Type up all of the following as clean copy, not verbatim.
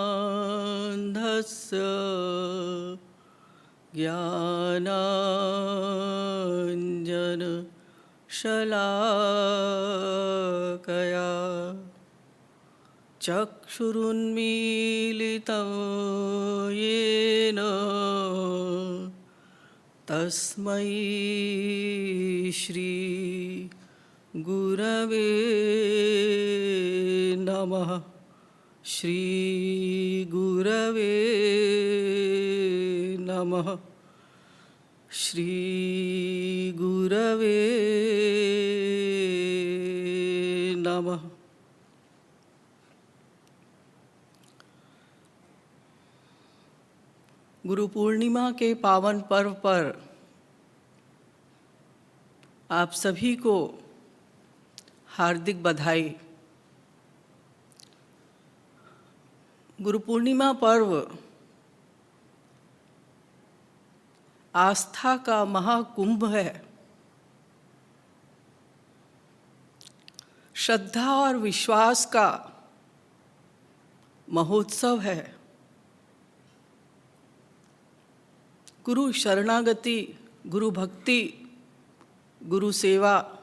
ज्ञानानन्दस्य ज्ञानाञ्जनशलाकया चक्षुरुन्मीलितं येन तस्मै श्री गुरवे नमः। श्री गुरवे नमः। श्री गुरवे नमः। गुरु पूर्णिमा के पावन पर्व पर आप सभी को हार्दिक बधाई। गुरु पूर्णिमा पर्व आस्था का महाकुंभ है। श्रद्धा और विश्वास का महोत्सव है। गुरु शरणागति, गुरु भक्ति, गुरु सेवा,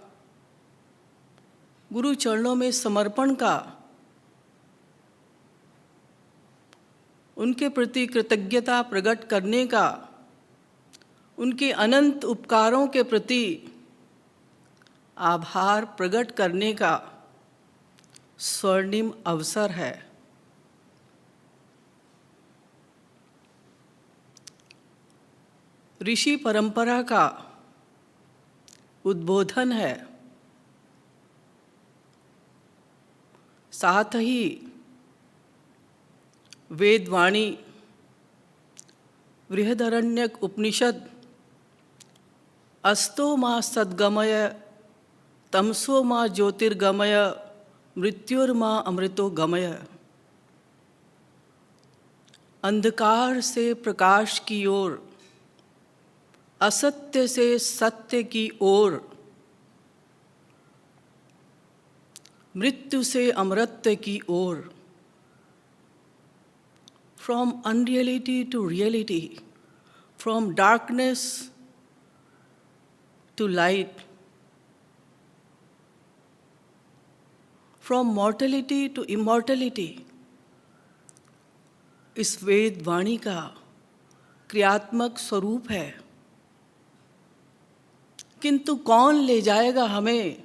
गुरु चरणों में समर्पण का, उनके प्रति कृतज्ञता प्रकट करने का, उनके अनंत उपकारों के प्रति आभार प्रकट करने का स्वर्णिम अवसर है। ऋषि परंपरा का उद्बोधन है। साथ ही वेदवाणी, बृहदारण्यक उपनिषद अस्तो मा सद्गमय तमसो मा ज्योतिर्गमय मृत्युर्मा अमृतो गमय। अंधकार से प्रकाश की ओर, असत्य से सत्य की ओर, मृत्यु से अमरत्व की ओर। From unreality to reality, from darkness to light, from mortality to immortality, इस वेद वाणी का क्रियात्मक स्वरूप है। किंतु कौन ले जाएगा हमें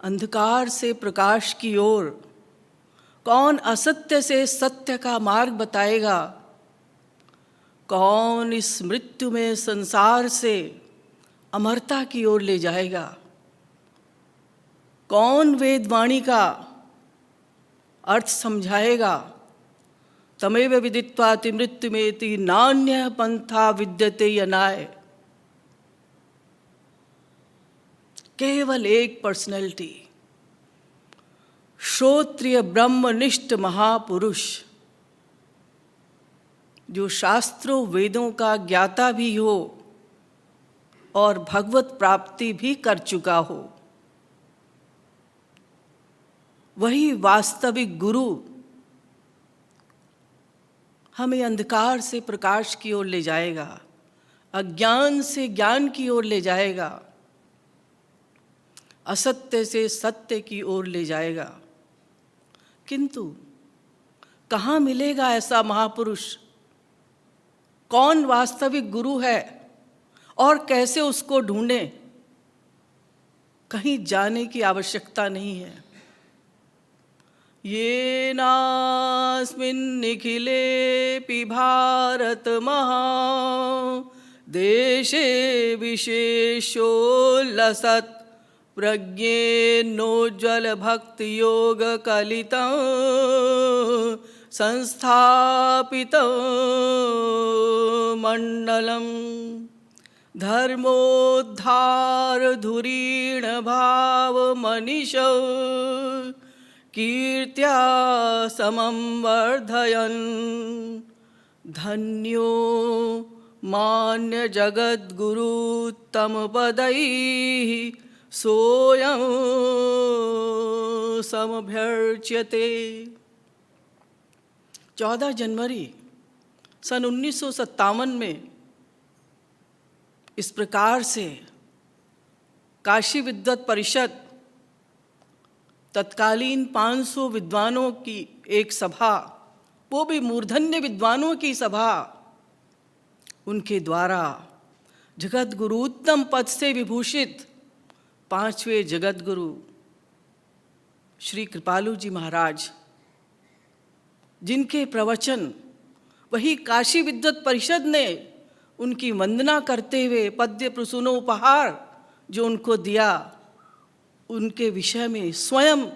अंधकार से प्रकाश की ओर? कौन असत्य से सत्य का मार्ग बताएगा? कौन इस मृत्यु में संसार से अमरता की ओर ले जाएगा? कौन वेदवाणी का अर्थ समझाएगा? तमेव विदित्वाति मृत्युमेति नान्यः पंथा विद्यते यनाय। केवल एक पर्सनैलिटी, श्रोत्रिय ब्रह्मनिष्ठ महापुरुष, जो शास्त्रों वेदों का ज्ञाता भी हो और भगवत प्राप्ति भी कर चुका हो, वही वास्तविक गुरु हमें अंधकार से प्रकाश की ओर ले जाएगा, अज्ञान से ज्ञान की ओर ले जाएगा, असत्य से सत्य की ओर ले जाएगा। किंतु कहाँ मिलेगा ऐसा महापुरुष? कौन वास्तविक गुरु है और कैसे उसको ढूंढें? कहीं जाने की आवश्यकता नहीं है। ये नास्मिन् निखिलेऽपि भारत महा देशे विशेषो लसत् प्रज्ञेनोज्ज्वल भक्ति योग कलितं संस्थापितं मंडलम धर्मोद्धार धुरीण भाव मनीषौ कीर्त्या समं वर्धयन् धन्यो मान्य जगद्गुरु तम पदैः सोऽयं समभ्यर्च्यते। 14 जनवरी सन 1957 में इस प्रकार से काशी विद्वत परिषद तत्कालीन 500 विद्वानों की एक सभा, वो भी मूर्धन्य विद्वानों की सभा, उनके द्वारा जगत गुरु उत्तम पद से विभूषित 5वें जगत गुरु श्री कृपालु जी महाराज, जिनके प्रवचन वही काशी विद्वत परिषद ने उनकी वंदना करते हुए पद्य प्रसूनोपहार जो उनको दिया, उनके विषय में स्वयं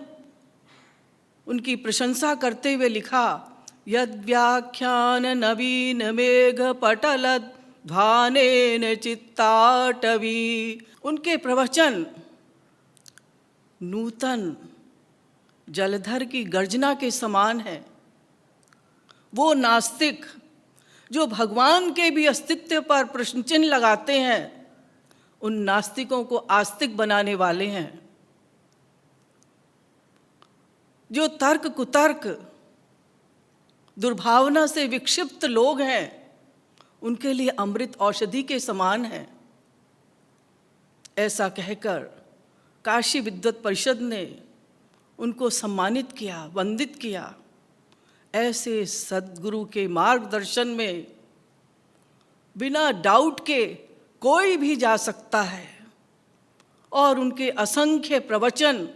उनकी प्रशंसा करते हुए लिखा, यद व्याख्यान नवीन मेघ पटल ध्वानेन चित्ताटवी। उनके प्रवचन नूतन जलधर की गर्जना के समान है। वो नास्तिक जो भगवान के भी अस्तित्व पर प्रश्न चिन्ह लगाते हैं, उन नास्तिकों को आस्तिक बनाने वाले हैं। जो तर्क कुतर्क दुर्भावना से विक्षिप्त लोग हैं, उनके लिए अमृत औषधि के समान है। ऐसा कहकर काशी विद्वत परिषद ने उनको सम्मानित किया, वंदित किया। ऐसे सद्गुरु के मार्गदर्शन में बिना डाउट के कोई भी जा सकता है, और उनके असंख्य प्रवचन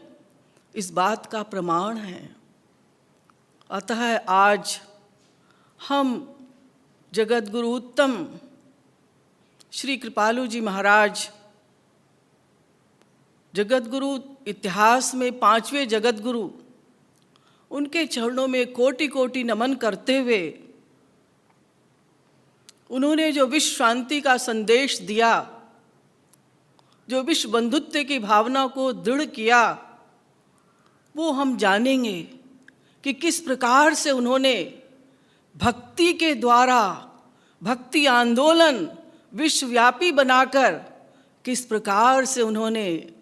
इस बात का प्रमाण है। अतः आज हम जगत गुरु उत्तम श्री कृपालु जी महाराज, जगत गुरु इतिहास में 5वें जगत गुरु, उनके चरणों में कोटि कोटि नमन करते हुए उन्होंने जो विश्व शांति का संदेश दिया, जो विश्व बंधुत्व की भावना को दृढ़ किया, वो हम जानेंगे कि किस प्रकार से उन्होंने भक्ति के द्वारा भक्ति आंदोलन विश्वव्यापी बनाकर किस प्रकार से उन्होंने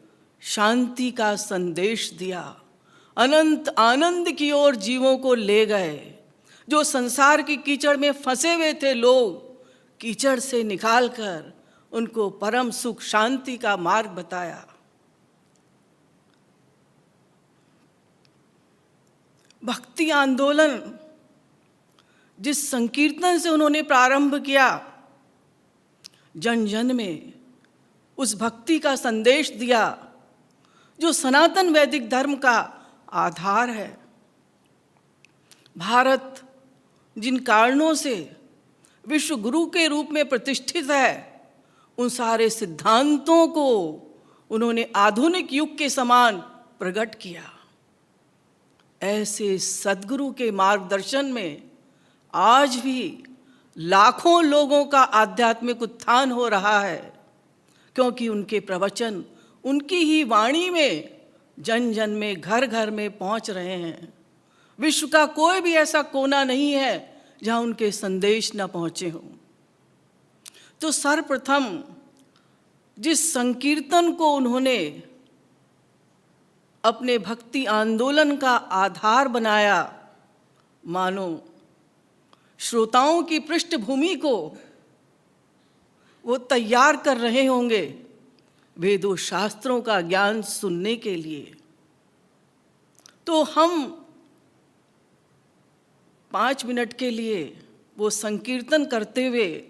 शांति का संदेश दिया, अनंत आनंद की ओर जीवों को ले गए। जो संसार की कीचड़ में फंसे हुए थे लोग, कीचड़ से निकालकर उनको परम सुख शांति का मार्ग बताया। भक्ति आंदोलन जिस संकीर्तन से उन्होंने प्रारंभ किया, जन जन में उस भक्ति का संदेश दिया जो सनातन वैदिक धर्म का आधार है। भारत जिन कारणों से विश्व गुरु के रूप में प्रतिष्ठित है, उन सारे सिद्धांतों को उन्होंने आधुनिक युग के समान प्रकट किया। ऐसे सद्गुरु के मार्गदर्शन में आज भी लाखों लोगों का आध्यात्मिक उत्थान हो रहा है, क्योंकि उनके प्रवचन उनकी ही वाणी में जन जन में घर घर में पहुंच रहे हैं। विश्व का कोई भी ऐसा कोना नहीं है जहां उनके संदेश न पहुंचे हों। तो सर्वप्रथम जिस संकीर्तन को उन्होंने अपने भक्ति आंदोलन का आधार बनाया, मानो श्रोताओं की पृष्ठभूमि को वो तैयार कर रहे होंगे वेदों शास्त्रों का ज्ञान सुनने के लिए। तो हम 5 मिनट के लिए वो संकीर्तन करते हुए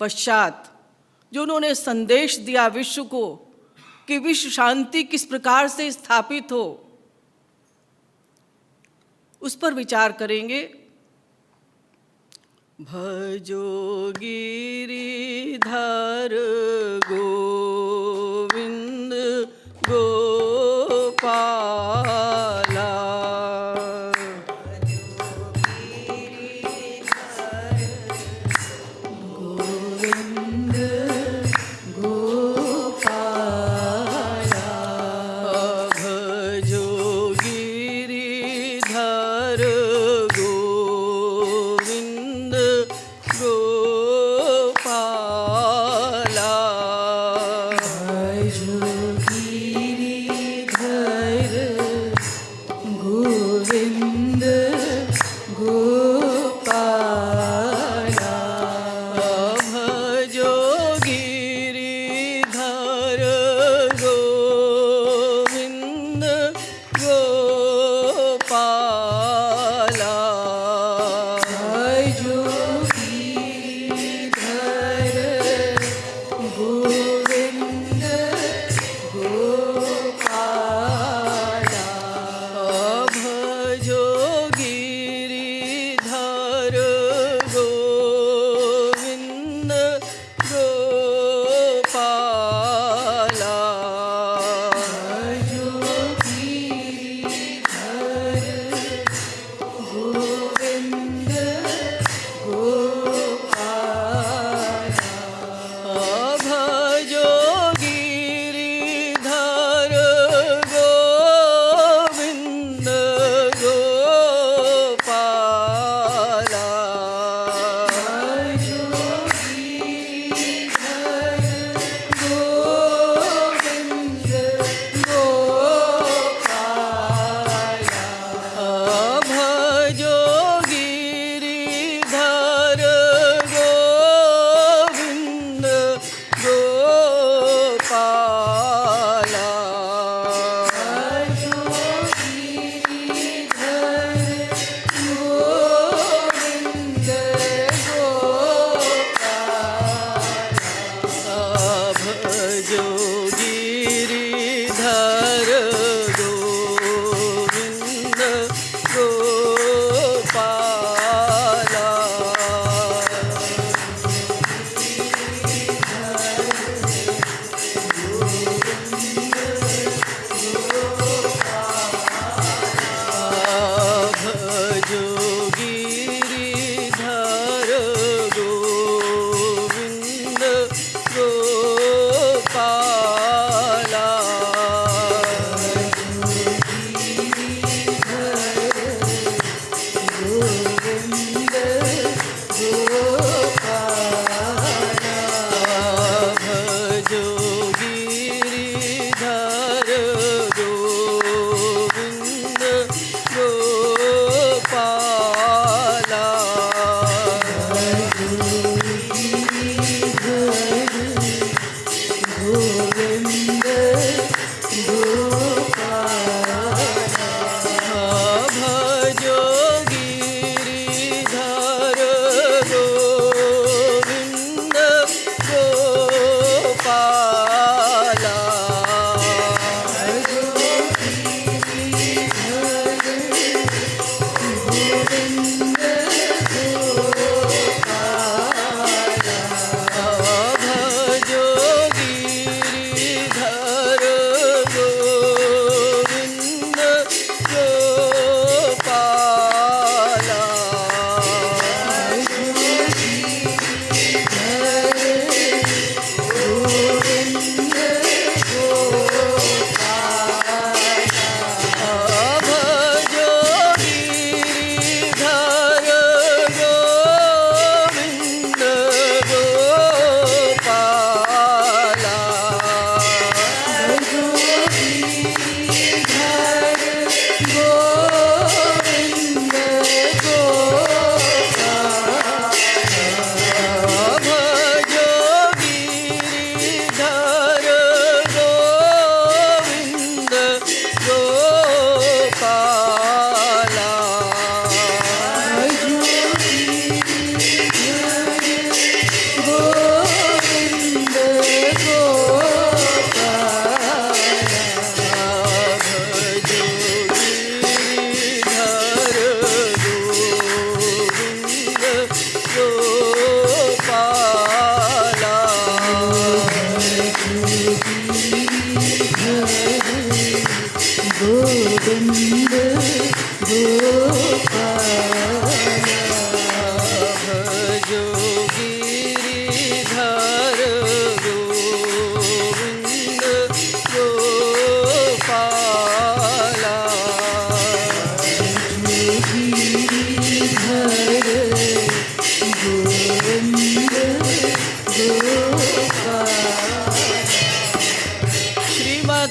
पश्चात जो उन्होंने संदेश दिया विश्व को कि विश्व शांति किस प्रकार से स्थापित हो, उस पर विचार करेंगे। भजो गिरिधर गोविंद गोपाला, गोविंद गोपाला। भजो गिरिधर गोविंद गोपाला, भजो गिरिधर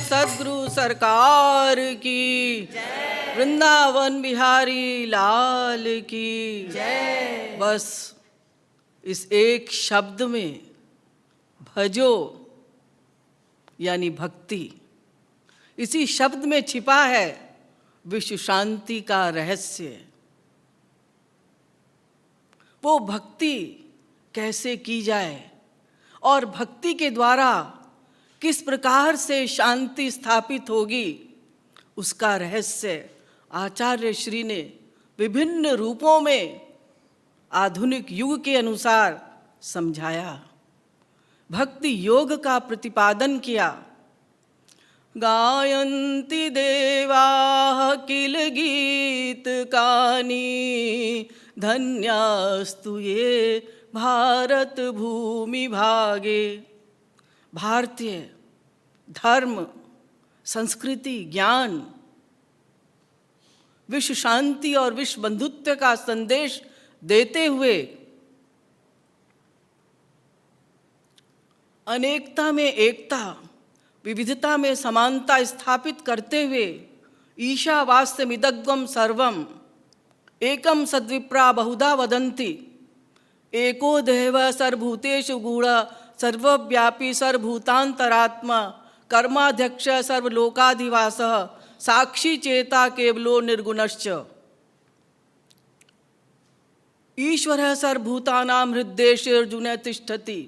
सद्गुरु सरकार की, वृंदावन बिहारी लाल की जय। बस इस एक शब्द में भजो यानी भक्ति, इसी शब्द में छिपा है विश्व शांति का रहस्य। वो भक्ति कैसे की जाए और भक्ति के द्वारा किस प्रकार से शांति स्थापित होगी, उसका रहस्य आचार्य श्री ने विभिन्न रूपों में आधुनिक युग के अनुसार समझाया, भक्ति योग का प्रतिपादन किया। गायन्ति देवाः किल गीत कानि, धन्यास्तु ये भारत भूमि भागे। भारतीय धर्म, संस्कृति, ज्ञान, विश्व शांति और विश्व बंधुत्व का संदेश देते हुए अनेकता में एकता, विविधता में समानता स्थापित करते हुए ईशावास्यमिदग्गम सर्वम एकम सद्विप्रा बहुधा वदन्ति, एको देवः सर्वभूतेषु गूढ़ः सर्वव्यापी सर्वभूतांतरात्मा, कर्माध्यक्ष सर्वलोकाधिवासः, साक्षी चेता केवलो निर्गुणश्च। ईश्वरः सर्वभूतानां हृद्देशेऽर्जुन तिष्ठति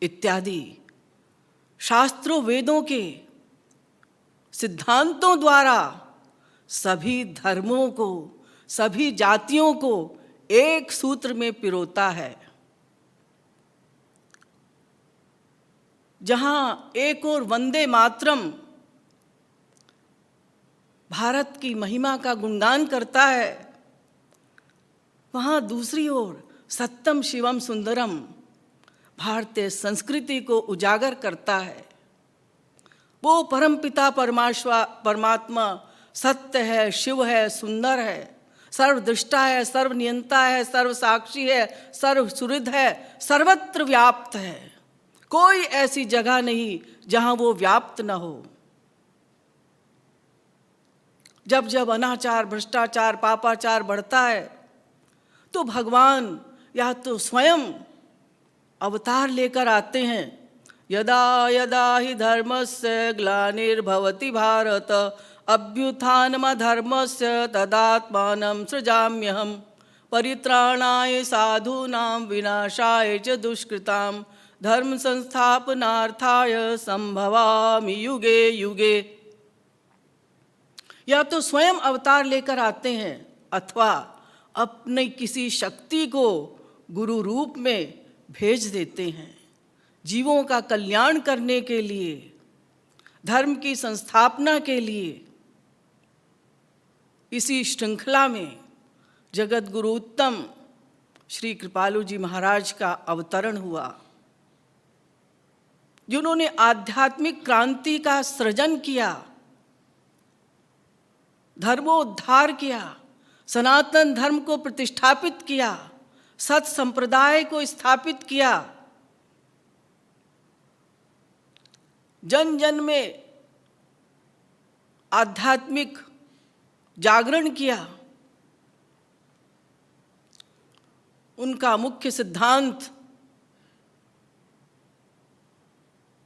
इत्यादि शास्त्रों वेदों के सिद्धांतों द्वारा सभी धर्मों को, सभी जातियों को एक सूत्र में पिरोता है। जहां एक और वंदे मातरम भारत की महिमा का गुणगान करता है, वहां दूसरी ओर सत्यम शिवम सुंदरम भारतीय संस्कृति को उजागर करता है। वो परमपिता परमात्मा सत्य है, शिव है, सुंदर है, सर्वदृष्टा है, सर्वनियंता है, सर्वसाक्षी है, सर्वसुहृद है, सर्वत्र व्याप्त है। कोई ऐसी जगह नहीं जहां वो व्याप्त न हो। जब जब अनाचार, भ्रष्टाचार, पापाचार बढ़ता है तो भगवान या तो स्वयं अवतार लेकर आते हैं। यदा यदा हि धर्मस्य ग्लानिर्भवति भारत अभ्युत्थानमधर्मस्य तदात्मानं सृजाम्यहम् परित्राणाय साधूनां विनाशाय च दुष्कृतां धर्म संस्थापनार्थाय संभवामि युगे युगे। या तो स्वयं अवतार लेकर आते हैं अथवा अपनी किसी शक्ति को गुरु रूप में भेज देते हैं, जीवों का कल्याण करने के लिए, धर्म की संस्थापना के लिए। इसी श्रृंखला में जगत गुरु उत्तम श्री कृपालु जी महाराज का अवतरण हुआ, जिन्होंने आध्यात्मिक क्रांति का सृजन किया, धर्मोद्धार किया, सनातन धर्म को प्रतिष्ठापित किया, सत संप्रदाय को स्थापित किया, जन जन में आध्यात्मिक जागरण किया। उनका मुख्य सिद्धांत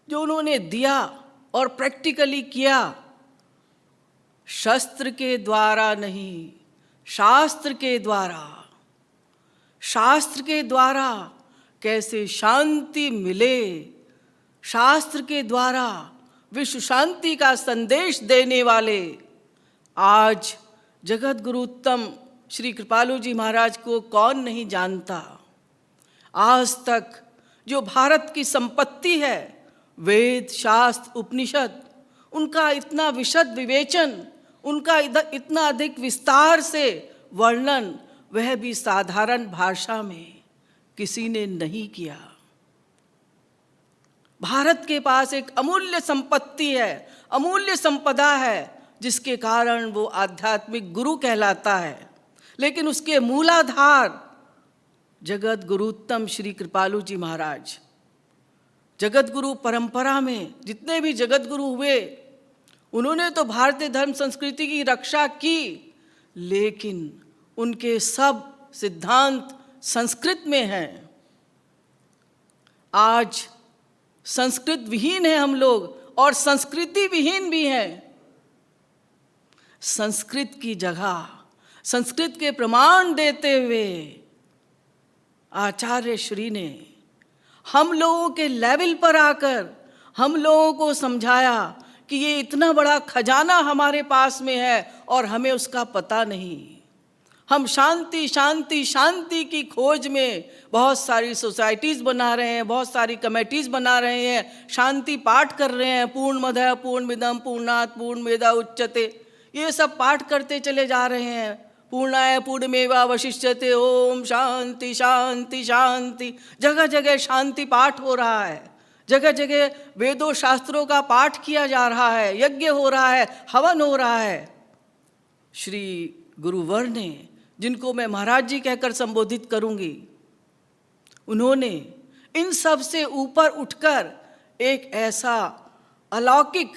जो उन्होंने दिया और प्रैक्टिकली किया, शस्त्र के द्वारा नहीं, शास्त्र के द्वारा। शास्त्र के द्वारा कैसे शांति मिले, शास्त्र के द्वारा विश्व शांति का संदेश देने वाले आज जगत गुरु उत्तम श्री कृपालु जी महाराज को कौन नहीं जानता। आज तक जो भारत की संपत्ति है, वेद, शास्त्र, उपनिषद, उनका इतना विशद विवेचन, उनका इतना अधिक विस्तार से वर्णन, वह भी साधारण भाषा में किसी ने नहीं किया। भारत के पास एक अमूल्य संपत्ति है, अमूल्य संपदा है, जिसके कारण वो आध्यात्मिक गुरु कहलाता है। लेकिन उसके मूलाधार जगत गुरु उत्तम श्री कृपालु जी महाराज। जगत गुरु परंपरा में जितने भी जगत गुरु हुए, उन्होंने तो भारतीय धर्म संस्कृति की रक्षा की, लेकिन उनके सब सिद्धांत संस्कृत में हैं। आज संस्कृत विहीन है हम लोग और संस्कृति विहीन भी हैं। संस्कृत की जगह संस्कृत के प्रमाण देते हुए आचार्य श्री ने हम लोगों के लेवल पर आकर हम लोगों को समझाया कि ये इतना बड़ा खजाना हमारे पास में है और हमें उसका पता नहीं। हम शांति शांति शांति की खोज में बहुत सारी सोसाइटीज़ बना रहे हैं, बहुत सारी कमेटीज़ बना रहे हैं, शांति पाठ कर रहे हैं, पूर्णमदः पूर्णमिदं पूर्णात् पूर्णमेवा उच्यते, ये सब पाठ करते चले जा रहे हैं। पूर्णाय पूर्णमेवावशिष्यते, ओम शांति शांति शांति। जगह जगह शांति पाठ हो रहा है, जगह जगह वेदों शास्त्रों का पाठ किया जा रहा है, यज्ञ हो रहा है, हवन हो रहा है। श्री गुरुवर ने, जिनको मैं महाराज जी कहकर संबोधित करूंगी, उन्होंने इन सब से ऊपर उठकर एक ऐसा अलौकिक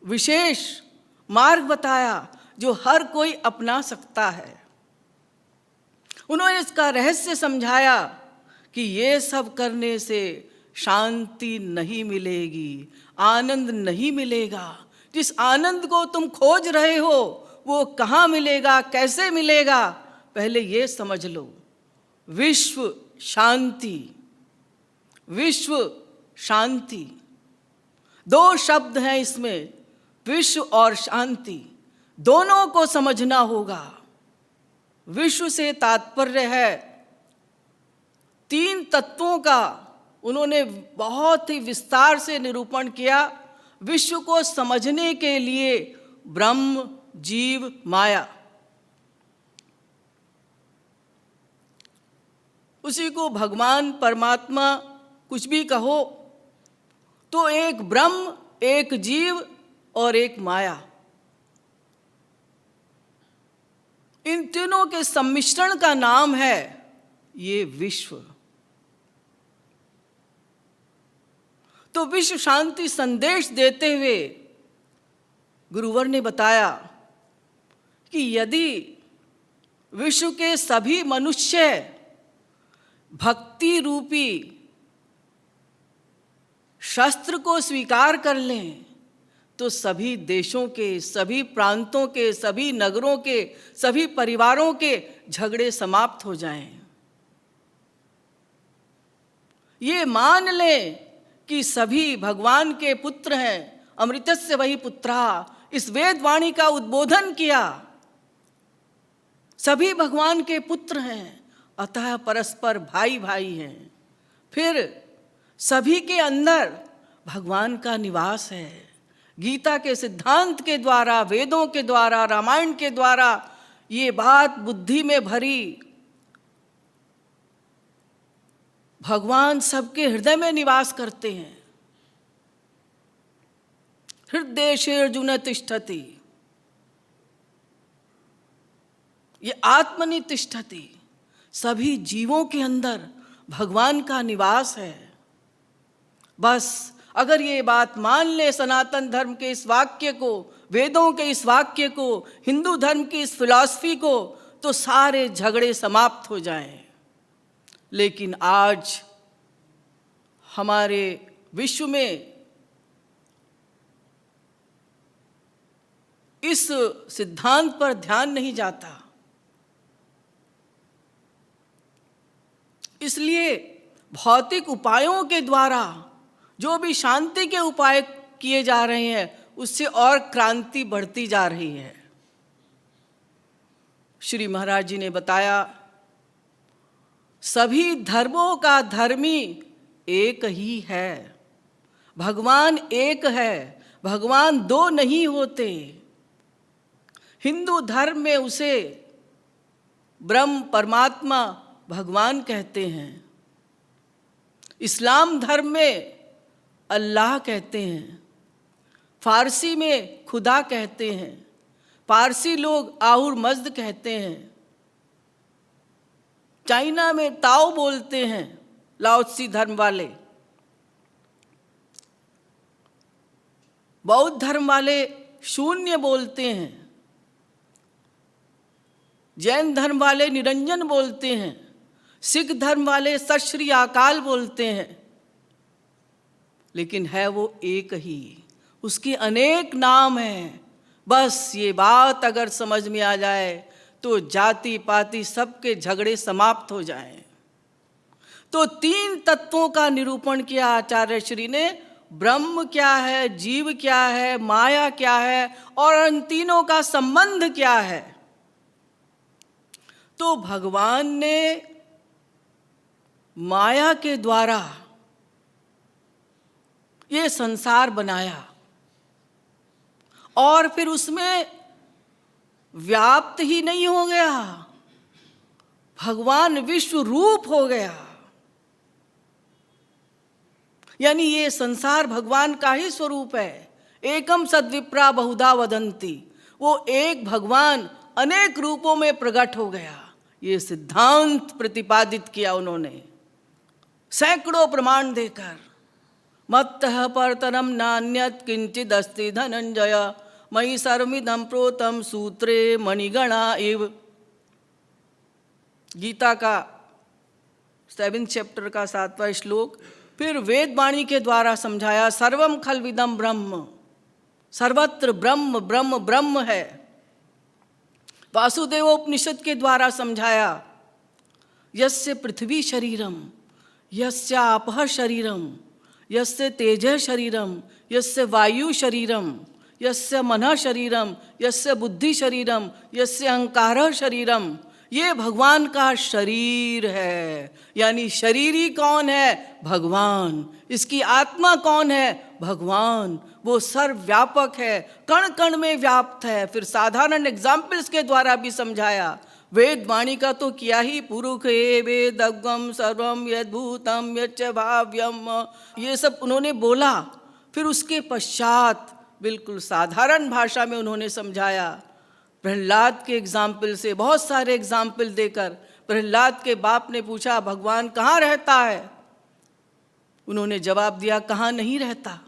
विशेष मार्ग बताया जो हर कोई अपना सकता है। उन्होंने इसका रहस्य समझाया कि ये सब करने से शांति नहीं मिलेगी, आनंद नहीं मिलेगा। जिस आनंद को तुम खोज रहे हो वो कहाँ मिलेगा, कैसे मिलेगा, पहले ये समझ लो। विश्व शांति, विश्व शांति, दो शब्द हैं इसमें, विश्व और शांति, दोनों को समझना होगा। विश्व से तात्पर्य है तीन तत्वों का। उन्होंने बहुत ही विस्तार से निरूपण किया। विश्व को समझने के लिए ब्रह्म, जीव, माया, उसी को भगवान, परमात्मा कुछ भी कहो, तो एक ब्रह्म, एक जीव और एक माया। इन तीनों के सम्मिश्रण का नाम है ये विश्व। तो विश्व शांति संदेश देते हुए गुरुवर ने बताया कि यदि विश्व के सभी मनुष्य भक्ति रूपी शस्त्र को स्वीकार कर लें तो सभी देशों के, सभी प्रांतों के, सभी नगरों के, सभी परिवारों के झगड़े समाप्त हो जाएं। ये मान लें कि सभी भगवान के पुत्र हैं, अमृतस्य वही पुत्रा, इस वेदवाणी का उद्बोधन किया। सभी भगवान के पुत्र हैं, अतः परस्पर भाई भाई हैं। फिर सभी के अंदर भगवान का निवास है। गीता के सिद्धांत के द्वारा, वेदों के द्वारा, रामायण के द्वारा ये बात बुद्धि में भरी। भगवान सबके हृदय में निवास करते हैं। हृदयेषु अर्जुन तिष्ठति, ये आत्मनि तिष्ठति, सभी जीवों के अंदर भगवान का निवास है। बस अगर ये बात मान ले, सनातन धर्म के इस वाक्य को, वेदों के इस वाक्य को, हिंदू धर्म की इस फिलॉसफी को, तो सारे झगड़े समाप्त हो जाएं। लेकिन आज हमारे विश्व में इस सिद्धांत पर ध्यान नहीं जाता। इसलिए भौतिक उपायों के द्वारा जो भी शांति के उपाय किए जा रहे हैं, उससे और क्रांति बढ़ती जा रही है। श्री महाराज जी ने बताया, सभी धर्मों का धर्मी एक ही है। भगवान एक है, भगवान दो नहीं होते। हिंदू धर्म में उसे ब्रह्म परमात्मा भगवान कहते हैं। इस्लाम धर्म में अल्लाह कहते हैं। फारसी में खुदा कहते हैं। पारसी लोग आहुर मज्द कहते हैं। चाइना में ताओ बोलते हैं लाओत्सी धर्म वाले। बौद्ध धर्म वाले शून्य बोलते हैं। जैन धर्म वाले निरंजन बोलते हैं। सिख धर्म वाले सत श्री अकाल बोलते हैं। लेकिन है वो एक ही, उसके अनेक नाम हैं। बस ये बात अगर समझ में आ जाए तो जाति पाति सबके झगड़े समाप्त हो जाएं। तो तीन तत्वों का निरूपण किया आचार्य श्री ने। ब्रह्म क्या है, जीव क्या है, माया क्या है, और इन तीनों का संबंध क्या है। तो भगवान ने माया के द्वारा ये संसार बनाया और फिर उसमें व्याप्त ही नहीं हो गया, भगवान विश्व रूप हो गया। यानी ये संसार भगवान का ही स्वरूप है। एकम सद्विप्रा बहुधा वदंती, वो एक भगवान अनेक रूपों में प्रकट हो गया। ये सिद्धांत प्रतिपादित किया उन्होंने सैकड़ों प्रमाण देकर। मत्तः परतरम नान्यत् किंचिद अस्ति धनंजय, मयि सर्वमिदं प्रोतं सूत्रे मणिगणा इव। गीता का 7 चैप्टर का 7वां श्लोक। फिर वेदवाणी के द्वारा समझाया, सर्वम खल्विदं ब्रह्म, सर्वत्र ब्रह्म ब्रह्म ब्रह्म है। वासुदेवोपनिषद के द्वारा समझाया, यस्य पृथ्वी शरीरम, यस्य आपः शरीरम, यस्य तेजः शरीरम, यस्य वायु शरीरम, यस्य मनः शरीरम, यस्य बुद्धि शरीरम, यस्य अहंकारः शरीरम। ये भगवान का शरीर है। यानी शरीरी कौन है? भगवान। इसकी आत्मा कौन है? भगवान। वो सर्वव्यापक है, कण कण में व्याप्त है। फिर साधारण एग्जाम्पल्स के द्वारा भी समझाया। वेद वाणी का तो किया ही, पुरुष ए वेदगम सर्वम यद्भूतम यच्च भाव्यम, ये सब उन्होंने बोला। फिर उसके पश्चात बिल्कुल साधारण भाषा में उन्होंने समझाया, प्रहलाद के एग्जाम्पल से, बहुत सारे एग्जाम्पल देकर प्रहलाद के बाप ने पूछा भगवान कहाँ रहता है? उन्होंने जवाब दिया कहाँ नहीं रहता,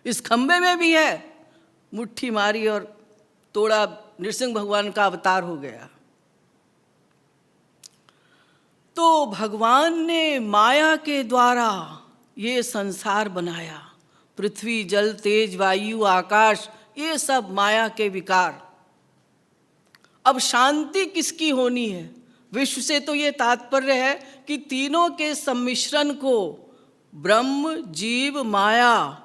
इस खंबे में भी है। मुट्ठी मारी और तोड़ा, नृसिंह भगवान का अवतार हो गया। तो भगवान ने माया के द्वारा ये संसार बनाया। पृथ्वी, जल, तेज, वायु, आकाश, ये सब माया के विकार। अब शांति किसकी होनी है? विश्व से तो ये तात्पर्य है कि तीनों के सम्मिश्रण को, ब्रह्म, जीव, माया,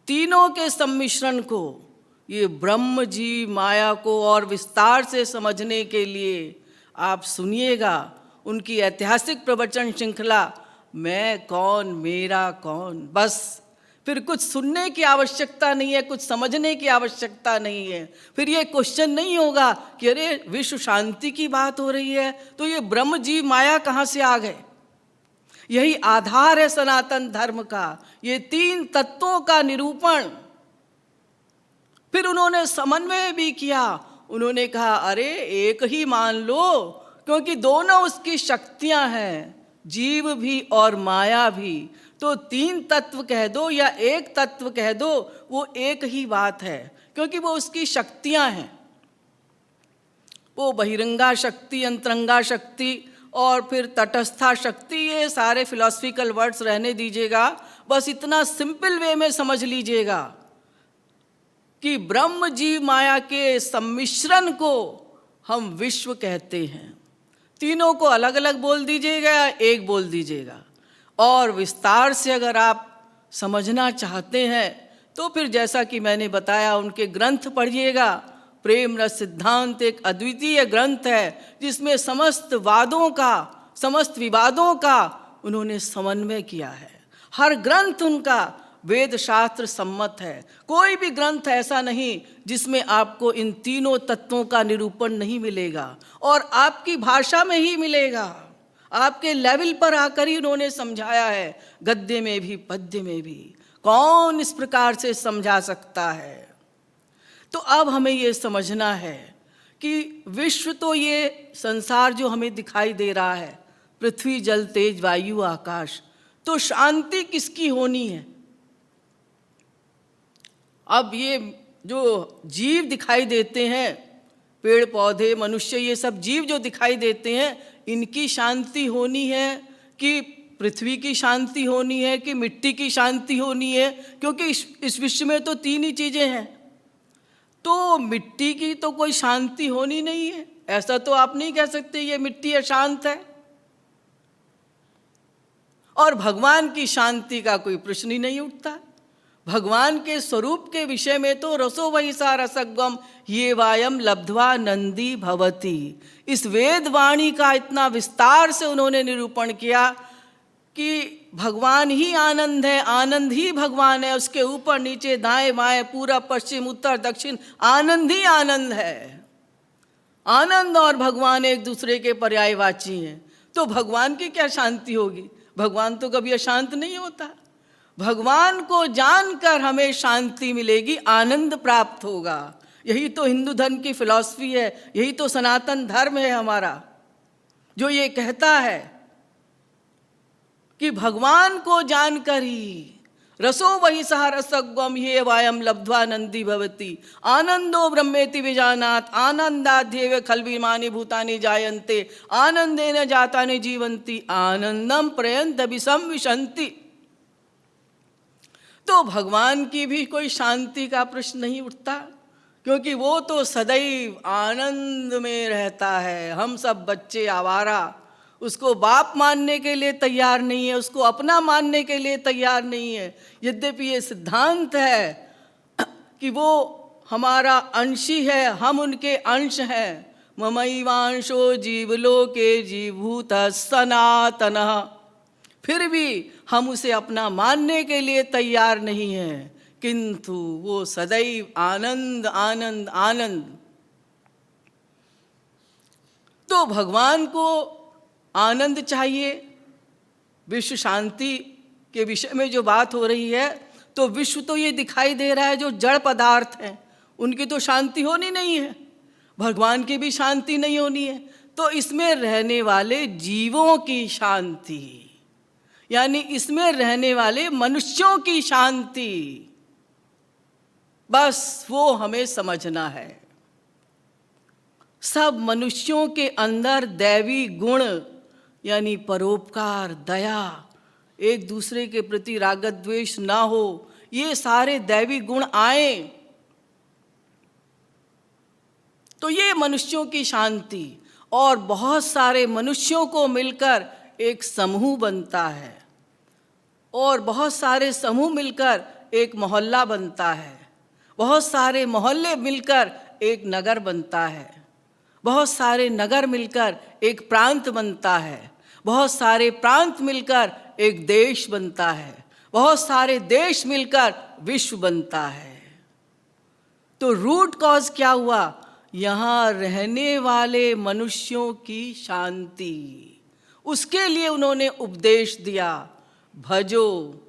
तीनों के सम्मिश्रण को, ये ब्रह्म, जीव, माया को और विस्तार से समझने के लिए आप सुनिएगा उनकी ऐतिहासिक प्रवचन श्रृंखला मैं कौन, मेरा कौन। बस फिर कुछ सुनने की आवश्यकता नहीं है, कुछ समझने की आवश्यकता नहीं है। फिर ये क्वेश्चन नहीं होगा कि अरे विश्व शांति की बात हो रही है तो ये ब्रह्म, जीव, माया कहाँ से आ गए। यही आधार है सनातन धर्म का, ये तीन तत्वों का निरूपण। फिर उन्होंने समन्वय भी किया। उन्होंने कहा अरे एक ही मान लो, क्योंकि दोनों उसकी शक्तियां हैं, जीव भी और माया भी। तो तीन तत्व कह दो या एक तत्व कह दो, वो एक ही बात है, क्योंकि वो उसकी शक्तियां हैं। वो बहिरंगा शक्ति, अंतरंगा शक्ति और फिर तटस्था शक्ति, ये सारे फिलॉसफिकल वर्ड्स रहने दीजिएगा। बस इतना सिंपल वे में समझ लीजिएगा कि ब्रह्म, जीव, माया के सम्मिश्रण को हम विश्व कहते हैं। तीनों को अलग अलग बोल दीजिएगा, एक बोल दीजिएगा। और विस्तार से अगर आप समझना चाहते हैं तो फिर जैसा कि मैंने बताया उनके ग्रंथ पढ़िएगा। प्रेम रस सिद्धांत एक अद्वितीय ग्रंथ है जिसमें समस्त वादों का, समस्त विवादों का उन्होंने समन्वय किया है। हर ग्रंथ उनका वेद शास्त्र सम्मत है। कोई भी ग्रंथ ऐसा नहीं जिसमें आपको इन तीनों तत्वों का निरूपण नहीं मिलेगा, और आपकी भाषा में ही मिलेगा। आपके लेवल पर आकर ही उन्होंने समझाया है, गद्य में भी पद्य में भी। कौन इस प्रकार से समझा सकता है? तो अब हमें ये समझना है कि विश्व तो ये संसार जो हमें दिखाई दे रहा है, पृथ्वी, जल, तेज, वायु, आकाश, तो शांति किसकी होनी है? अब ये जो जीव दिखाई देते हैं, पेड़ पौधे, मनुष्य, ये सब जीव जो दिखाई देते हैं, इनकी शांति होनी है कि पृथ्वी की शांति होनी है कि मिट्टी की शांति होनी है? क्योंकि इस विश्व में तो तीन ही चीजें हैं। तो मिट्टी की तो कोई शांति होनी नहीं है। ऐसा तो आप नहीं कह सकते ये मिट्टी अशांत है। और भगवान की शांति का कोई प्रश्न ही नहीं उठता। भगवान के स्वरूप के विषय में तो रसो वही सा रसगम ये वायम लब्ध्वा नंदी भवती, इस वेद वाणी का इतना विस्तार से उन्होंने निरूपण किया कि भगवान ही आनंद है, आनंद ही भगवान है। उसके ऊपर नीचे, दाएं बाएं, पूरब पश्चिम, उत्तर दक्षिण, आनंद ही आनंद है। आनंद और भगवान एक दूसरे के पर्यायवाची हैं। तो भगवान की क्या शांति होगी? भगवान तो कभी अशांत नहीं होता। भगवान को जानकर हमें शांति मिलेगी, आनंद प्राप्त होगा। यही तो हिंदू धर्म की फिलॉसफी है, यही तो सनातन धर्म है हमारा, जो ये कहता है कि भगवान को जानकर ही रसो वही सह रसगम ये वायम लब्ध्वा नंदी भवती आनंदो ब्रह्मेति विजानात आनंदाध्येव खल्विमानि भूतानि जायन्ते आनंदेन जातानि जीवन्ति आनंदम प्रयन्त विषम विशन्ति। तो भगवान की भी कोई शांति का प्रश्न नहीं उठता, क्योंकि वो तो सदैव आनंद में रहता है। हम सब बच्चे आवारा, उसको बाप मानने के लिए तैयार नहीं है, उसको अपना मानने के लिए तैयार नहीं है। यद्यपि ये सिद्धांत है कि वो हमारा अंशी है, हम उनके अंश हैं। ममैवांशो जीवलोके जीवभूत सनातनः, फिर भी हम उसे अपना मानने के लिए तैयार नहीं हैं, किंतु वो सदैव आनंद आनंद आनंद। तो भगवान को आनंद चाहिए। विश्व शांति के विषय में जो बात हो रही है, तो विश्व तो ये दिखाई दे रहा है जो जड़ पदार्थ हैं उनकी तो शांति होनी नहीं है, भगवान की भी शांति नहीं होनी है। तो इसमें रहने वाले जीवों की शांति, यानी इसमें रहने वाले मनुष्यों की शांति, बस वो हमें समझना है। सब मनुष्यों के अंदर दैवी गुण यानी परोपकार, दया, एक दूसरे के प्रति राग द्वेष ना हो, ये सारे दैवी गुण आए तो ये मनुष्यों की शांति, और बहुत सारे मनुष्यों को मिलकर एक समूह बनता है, और बहुत सारे समूह मिलकर एक मोहल्ला बनता है, बहुत सारे मोहल्ले मिलकर एक नगर बनता है, बहुत सारे नगर मिलकर एक प्रांत बनता है, बहुत सारे प्रांत मिलकर एक देश बनता है, बहुत सारे देश मिलकर विश्व बनता है। तो रूट कॉज क्या हुआ? यहाँ रहने वाले मनुष्यों की शांति, उसके लिए उन्होंने उपदेश दिया, भजो।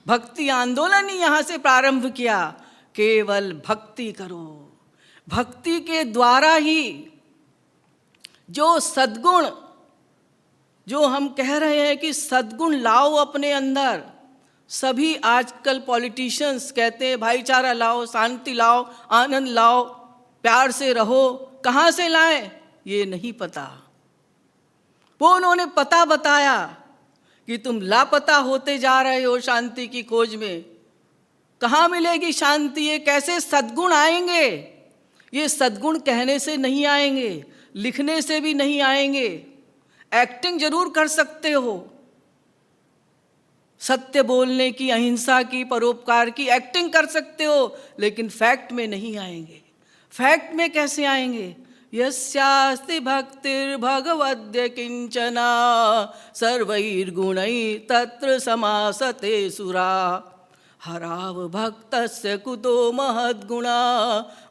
भक्ति आंदोलन ही यहाँ से प्रारंभ किया, केवल भक्ति करो। भक्ति के द्वारा ही जो सद्गुण, जो हम कह रहे हैं कि सद्गुण लाओ अपने अंदर, सभी आजकल पॉलिटिशियंस कहते हैं भाईचारा लाओ, शांति लाओ, आनंद लाओ, प्यार से रहो, कहाँ से लाएं ये नहीं पता। वो उन्होंने पता बताया कि तुम लापता होते जा रहे हो शांति की खोज में। कहाँ मिलेगी शांति? ये कैसे सद्गुण आएंगे? ये सद्गुण कहने से नहीं आएंगे, लिखने से भी नहीं आएंगे। एक्टिंग जरूर कर सकते हो, सत्य बोलने की, अहिंसा की, परोपकार की एक्टिंग कर सकते हो, लेकिन फैक्ट में नहीं आएंगे। फैक्ट में कैसे आएंगे? यस्यास्ति भक्तिर्भगवद्य किंचना सर्वैर्गुणैः तत्र समासते सुरा हराव भक्तस्य कुतो महद्गुणा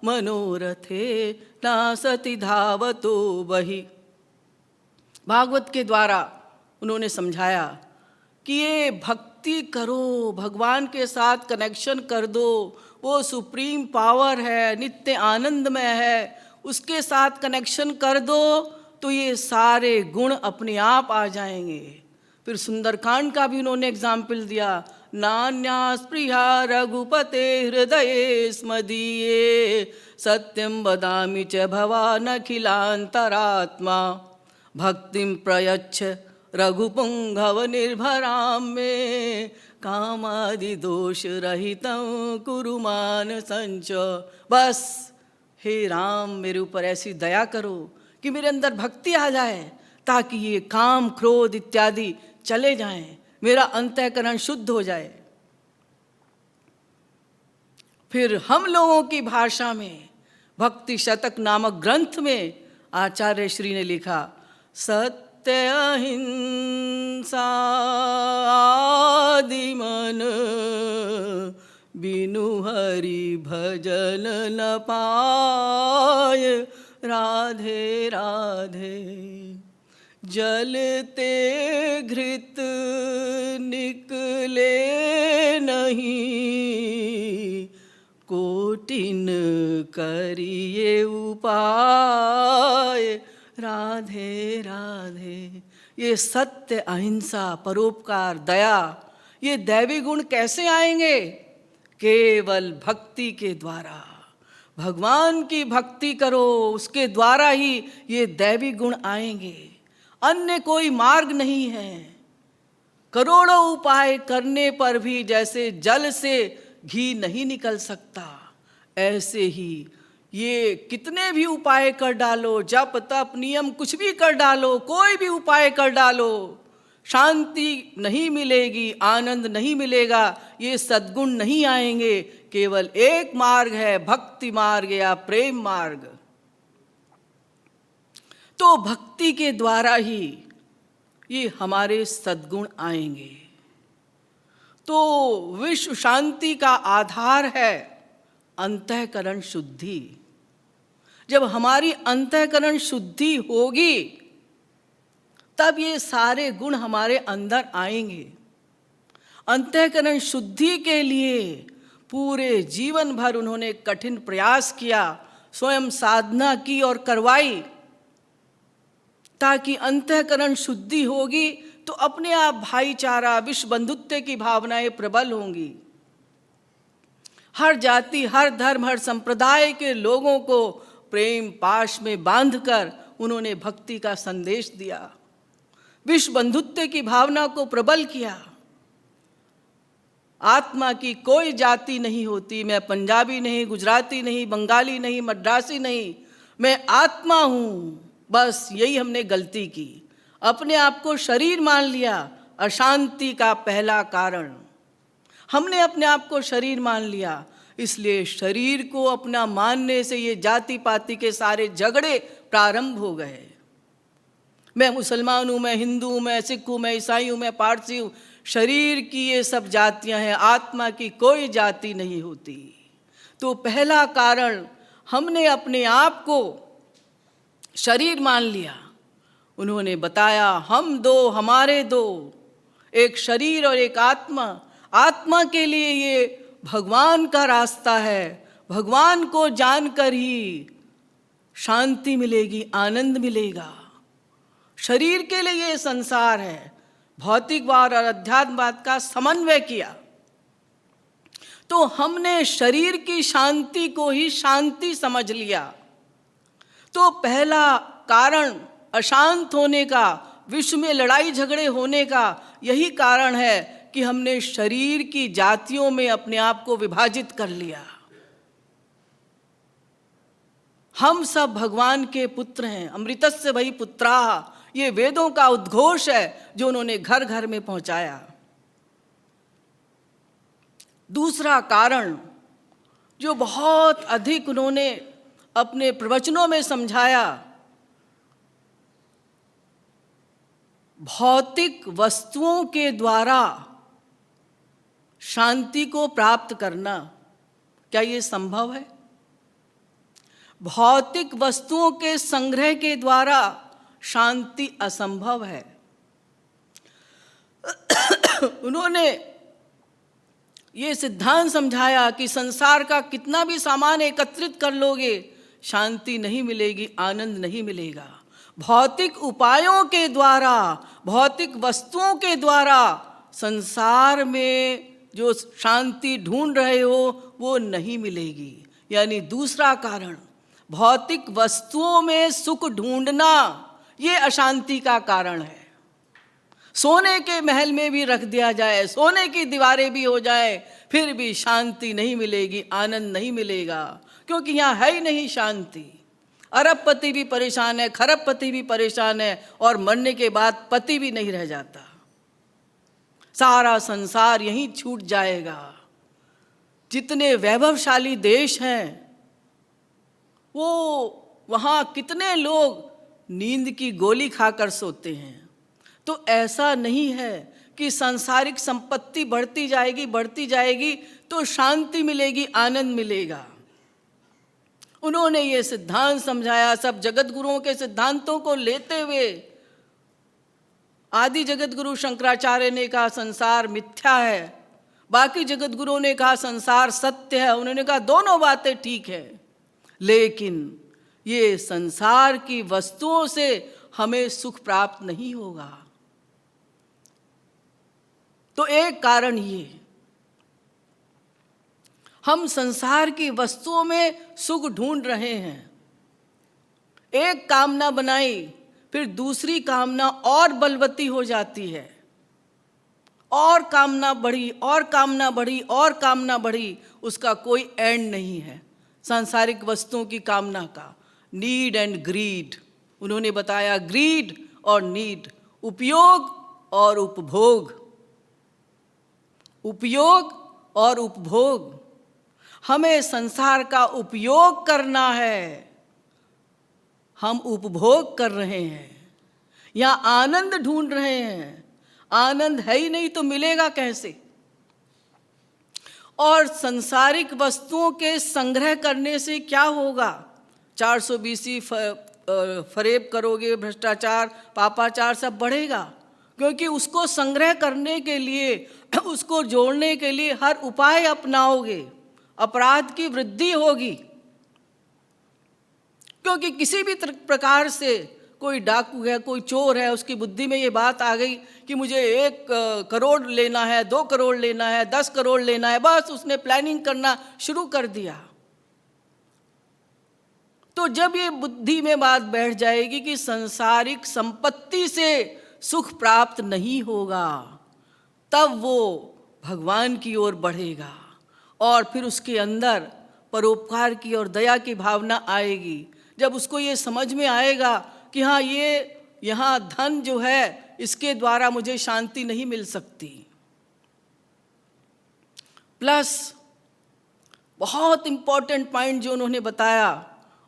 मनोरथे नासति धावतो बहि। भागवत के द्वारा उन्होंने समझाया कि ये भक्ति करो, भगवान के साथ कनेक्शन कर दो, वो सुप्रीम पावर है, नित्य आनंदमय है, उसके साथ कनेक्शन कर दो तो ये सारे गुण अपने आप आ जाएंगे। फिर सुंदरकांड का भी उन्होंने एग्जाम्पल दिया, नान्या स्पृहा रघुपते हृदये स्मदीये सत्यं वदामि च भवान् अखिलान्तरात्मा भक्तिं प्रयच्छ रघुपुंगव निर्भरां मे कामादि दोष रहितं कुरु मानसंच। बस हे राम, मेरे ऊपर ऐसी दया करो कि मेरे अंदर भक्ति आ जाए, ताकि ये काम, क्रोध इत्यादि चले जाएं, मेरा अंतःकरण शुद्ध हो जाए। फिर हम लोगों की भाषा में भक्ति शतक नामक ग्रंथ में आचार्य श्री ने लिखा, सत्य अहिंसा आदि मन बिनु हरि भजन न पाय राधे राधे। जलते घृत निकले नहीं कोटिन करिए उपाय राधे राधे। ये सत्य, अहिंसा, परोपकार, दया, ये दैवी गुण कैसे आएंगे? केवल भक्ति के द्वारा। भगवान की भक्ति करो, उसके द्वारा ही ये दैवी गुण आएंगे। अन्य कोई मार्ग नहीं है। करोड़ों उपाय करने पर भी जैसे जल से घी नहीं निकल सकता, ऐसे ही ये कितने भी उपाय कर डालो, जप तप नियम कुछ भी कर डालो, कोई भी उपाय कर डालो, शांति नहीं मिलेगी, आनंद नहीं मिलेगा, ये सद्गुण नहीं आएंगे। केवल एक मार्ग है, भक्ति मार्ग या प्रेम मार्ग। तो भक्ति के द्वारा ही ये हमारे सद्गुण आएंगे। तो विश्व शांति का आधार है अंतःकरण शुद्धि। जब हमारी अंतःकरण शुद्धि होगी तब ये सारे गुण हमारे अंदर आएंगे। अंतःकरण शुद्धि के लिए पूरे जीवन भर उन्होंने कठिन प्रयास किया, स्वयं साधना की और करवाई, ताकि अंतःकरण शुद्धि होगी तो अपने आप भाईचारा, विश्व बंधुत्व की भावनाएं प्रबल होंगी। हर जाति, हर धर्म, हर संप्रदाय के लोगों को प्रेम पाश में बांधकर उन्होंने भक्ति का संदेश दिया, विश्व बंधुत्व की भावना को प्रबल किया। आत्मा की कोई जाति नहीं होती, मैं पंजाबी नहीं, गुजराती नहीं, बंगाली नहीं, मद्रासी नहीं, मैं आत्मा हूं। बस यही हमने गलती की, अपने आप को शरीर मान लिया, अशांति का पहला कारण। हमने अपने आप को शरीर मान लिया, इसलिए शरीर को अपना मानने से ये जाति पाति के सारे झगड़े प्रारंभ हो गए। मैं मुसलमान हूँ, मैं हिंदू हूँ, मैं सिख हूँ, मैं ईसाई हूँ, मैं पारसी हूँ। शरीर की ये सब जातियाँ हैं, आत्मा की कोई जाति नहीं होती। तो पहला कारण, हमने अपने आप को शरीर मान लिया। उन्होंने बताया, हम दो, हमारे दो, एक शरीर और एक आत्मा। आत्मा के लिए ये भगवान का रास्ता है, भगवान को जानकर ही शांति मिलेगी, आनंद मिलेगा। शरीर के लिए ये संसार है, भौतिकवाद और अध्यात्मवाद का समन्वय किया। तो हमने शरीर की शांति को ही शांति समझ लिया। तो पहला कारण अशांत होने का, विश्व में लड़ाई झगड़े होने का यही कारण है कि हमने शरीर की जातियों में अपने आप को विभाजित कर लिया। हम सब भगवान के पुत्र हैं, अमृतस्य वही पुत्राः, ये वेदों का उद्घोष है जो उन्होंने घर घर में पहुंचाया। दूसरा कारण जो बहुत अधिक उन्होंने अपने प्रवचनों में समझाया, भौतिक वस्तुओं के द्वारा शांति को प्राप्त करना, क्या ये संभव है? भौतिक वस्तुओं के संग्रह के द्वारा शांति असंभव है। उन्होंने ये सिद्धांत समझाया कि संसार का कितना भी सामान एकत्रित कर लोगे, शांति नहीं मिलेगी, आनंद नहीं मिलेगा। भौतिक उपायों के द्वारा, भौतिक वस्तुओं के द्वारा संसार में जो शांति ढूंढ रहे हो वो नहीं मिलेगी। यानी दूसरा कारण, भौतिक वस्तुओं में सुख ढूंढना, ये अशांति का कारण है। सोने के महल में भी रख दिया जाए, सोने की दीवारें भी हो जाए, फिर भी शांति नहीं मिलेगी, आनंद नहीं मिलेगा, क्योंकि यहाँ है ही नहीं शांति। अरबपति भी परेशान है, खरबपति भी परेशान है, और मरने के बाद पति भी नहीं रह जाता। सारा संसार यहीं छूट जाएगा। जितने वैभवशाली देश हैं, वो वहाँ कितने लोग नींद की गोली खाकर सोते हैं। तो ऐसा नहीं है कि सांसारिक संपत्ति बढ़ती जाएगी तो शांति मिलेगी, आनंद मिलेगा। उन्होंने ये सिद्धांत समझाया। सब जगत गुरुओं के सिद्धांतों को लेते हुए आदि जगत गुरु शंकराचार्य ने कहा संसार मिथ्या है, बाकी जगत गुरुओं ने कहा संसार सत्य है। उन्होंने कहा दोनों बातें ठीक है, लेकिन ये संसार की वस्तुओं से हमें सुख प्राप्त नहीं होगा। तो एक कारण ये, हम संसार की वस्तुओं में सुख ढूंढ रहे हैं। एक कामना बनाई, फिर दूसरी कामना और बलवती हो जाती है, और कामना बढ़ी और कामना बढ़ी और कामना बढ़ी, उसका कोई एंड नहीं है। सांसारिक वस्तुओं की कामना का नीड एंड ग्रीड, उन्होंने बताया ग्रीड और नीड, उपयोग और उपभोग, उपयोग और उपभोग। हमें संसार का उपयोग करना है, हम उपभोग कर रहे हैं। यहाँ आनंद ढूंढ रहे हैं, आनंद है ही नहीं तो मिलेगा कैसे? और संसारिक वस्तुओं के संग्रह करने से क्या होगा? 420 फरेब करोगे, भ्रष्टाचार, पापाचार सब बढ़ेगा, क्योंकि उसको संग्रह करने के लिए, उसको जोड़ने के लिए हर उपाय अपनाओगे। अपराध की वृद्धि होगी। क्योंकि किसी भी प्रकार से कोई डाकू है, कोई चोर है, उसकी बुद्धि में ये बात आ गई कि मुझे 1 करोड़ लेना है, 2 करोड़ लेना है, 10 करोड़ लेना है, बस उसने प्लानिंग करना शुरू कर दिया। तो जब ये बुद्धि में बात बैठ जाएगी कि संसारिक संपत्ति से सुख प्राप्त नहीं होगा, तब वो भगवान की ओर बढ़ेगा और फिर उसके अंदर परोपकार की और दया की भावना आएगी। जब उसको ये समझ में आएगा कि हाँ, ये यहाँ धन जो है इसके द्वारा मुझे शांति नहीं मिल सकती। प्लस बहुत इंपॉर्टेंट पॉइंट जो उन्होंने बताया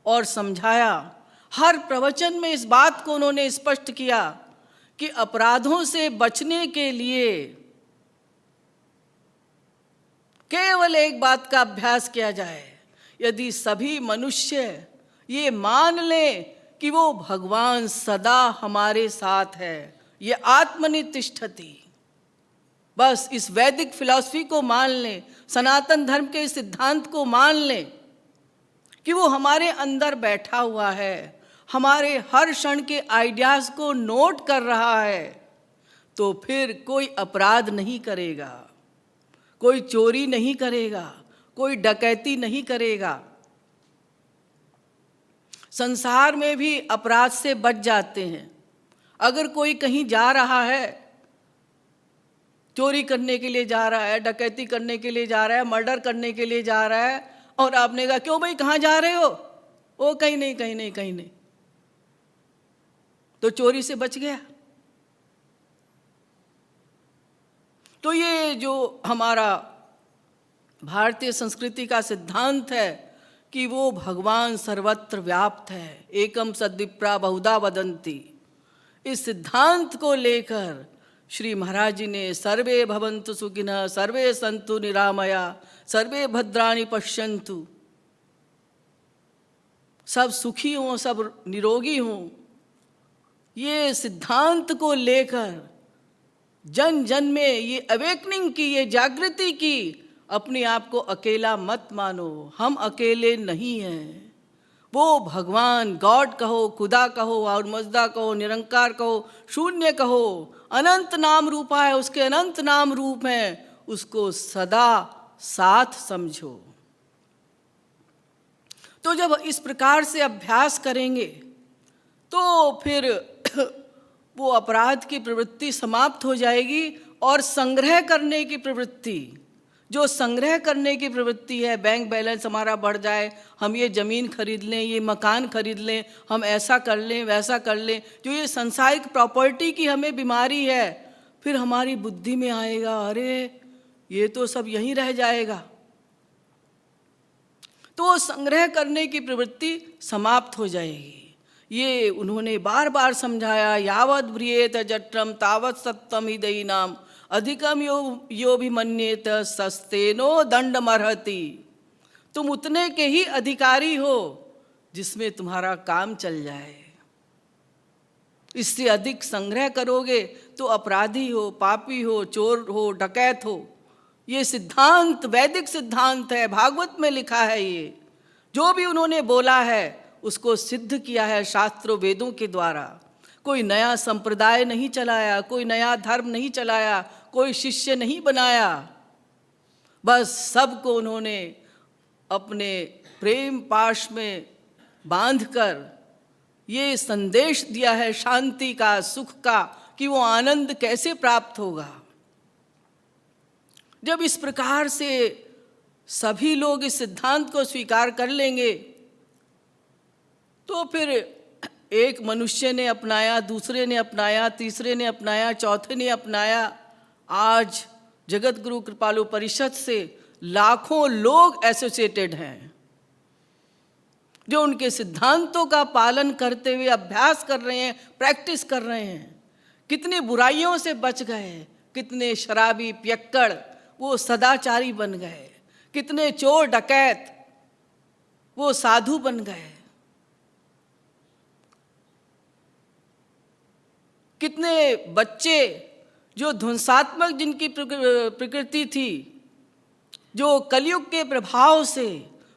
और समझाया, हर प्रवचन में इस बात को उन्होंने स्पष्ट किया कि अपराधों से बचने के लिए केवल एक बात का अभ्यास किया जाए। यदि सभी मनुष्य ये मान लें कि वो भगवान सदा हमारे साथ है, ये आत्मनि तिष्ठति, बस इस वैदिक फिलॉसफी को मान लें, सनातन धर्म के इस सिद्धांत को मान लें कि वो हमारे अंदर बैठा हुआ है, हमारे हर क्षण के आइडियाज को नोट कर रहा है, तो फिर कोई अपराध नहीं करेगा, कोई चोरी नहीं करेगा, कोई डकैती नहीं करेगा। संसार में भी अपराध से बच जाते हैं। अगर कोई कहीं जा रहा है, चोरी करने के लिए जा रहा है, डकैती करने के लिए जा रहा है, मर्डर करने के लिए जा रहा है, और आपने कहा क्यों भाई कहाँ जा रहे हो? ओ कहीं नहीं कहीं नहीं कहीं नहीं, तो चोरी से बच गया। तो ये जो हमारा भारतीय संस्कृति का सिद्धांत है कि वो भगवान सर्वत्र व्याप्त है, एकम सद्विप्रा बहुधा वदन्ति, इस सिद्धांत को लेकर श्री महाराज जी ने सर्वे भवन्तु सुखिनः, सर्वे सन्तु निरामया, सर्वे भद्राणि पश्यन्तु, सब सुखी हों, सब निरोगी हों, ये सिद्धांत को लेकर जन जन में ये अवेकनिंग की, ये जागृति की, अपने आप को अकेला मत मानो, हम अकेले नहीं हैं। वो भगवान, गॉड कहो, खुदा कहो, और मजदा कहो, निरंकार कहो, शून्य कहो, अनंत नाम रूपा है, उसके अनंत नाम रूप हैं, उसको सदा साथ समझो। तो जब इस प्रकार से अभ्यास करेंगे तो फिर वो अपराध की प्रवृत्ति समाप्त हो जाएगी और संग्रह करने की प्रवृत्ति, जो संग्रह करने की प्रवृत्ति है, बैंक बैलेंस हमारा बढ़ जाए, हम ये ज़मीन खरीद लें, ये मकान खरीद लें, हम ऐसा कर लें, वैसा कर लें, जो ये सांसारिक प्रॉपर्टी की हमें बीमारी है, फिर हमारी बुद्धि में आएगा अरे ये तो सब यहीं रह जाएगा। तो संग्रह करने की प्रवृत्ति समाप्त हो जाएगी। ये उन्होंने बार बार समझाया, यावद् व्रियेत जठरम तावत् सत्तम हिदयिनाम अधिकम यो भी मन्येत सस्तेनो दंडमर्हति। तुम उतने के ही अधिकारी हो जिसमें तुम्हारा काम चल जाए। इससे अधिक संग्रह करोगे तो अपराधी हो, पापी हो, चोर हो, डकैत हो। ये सिद्धांत वैदिक सिद्धांत है, भागवत में लिखा है। ये जो भी उन्होंने बोला है उसको सिद्ध किया है शास्त्रों वेदों के द्वारा। कोई नया संप्रदाय नहीं चलाया, कोई नया धर्म नहीं चलाया, कोई शिष्य नहीं बनाया, बस सबको उन्होंने अपने प्रेम पाश में बांधकर ये संदेश दिया है शांति का, सुख का, कि वो आनंद कैसे प्राप्त होगा। जब इस प्रकार से सभी लोग इस सिद्धांत को स्वीकार कर लेंगे तो फिर एक मनुष्य ने अपनाया, दूसरे ने अपनाया, तीसरे ने अपनाया, चौथे ने अपनाया। आज जगत गुरु कृपालु परिषद से लाखों लोग एसोसिएटेड हैं जो उनके सिद्धांतों का पालन करते हुए अभ्यास कर रहे हैं, प्रैक्टिस कर रहे हैं। कितनी बुराइयों से बच गए, कितने शराबी पियक्कड़ वो सदाचारी बन गए, कितने चोर डकैत वो साधु बन गए, कितने बच्चे जो ध्वंसात्मक जिनकी प्रकृति थी जो कलयुग के प्रभाव से,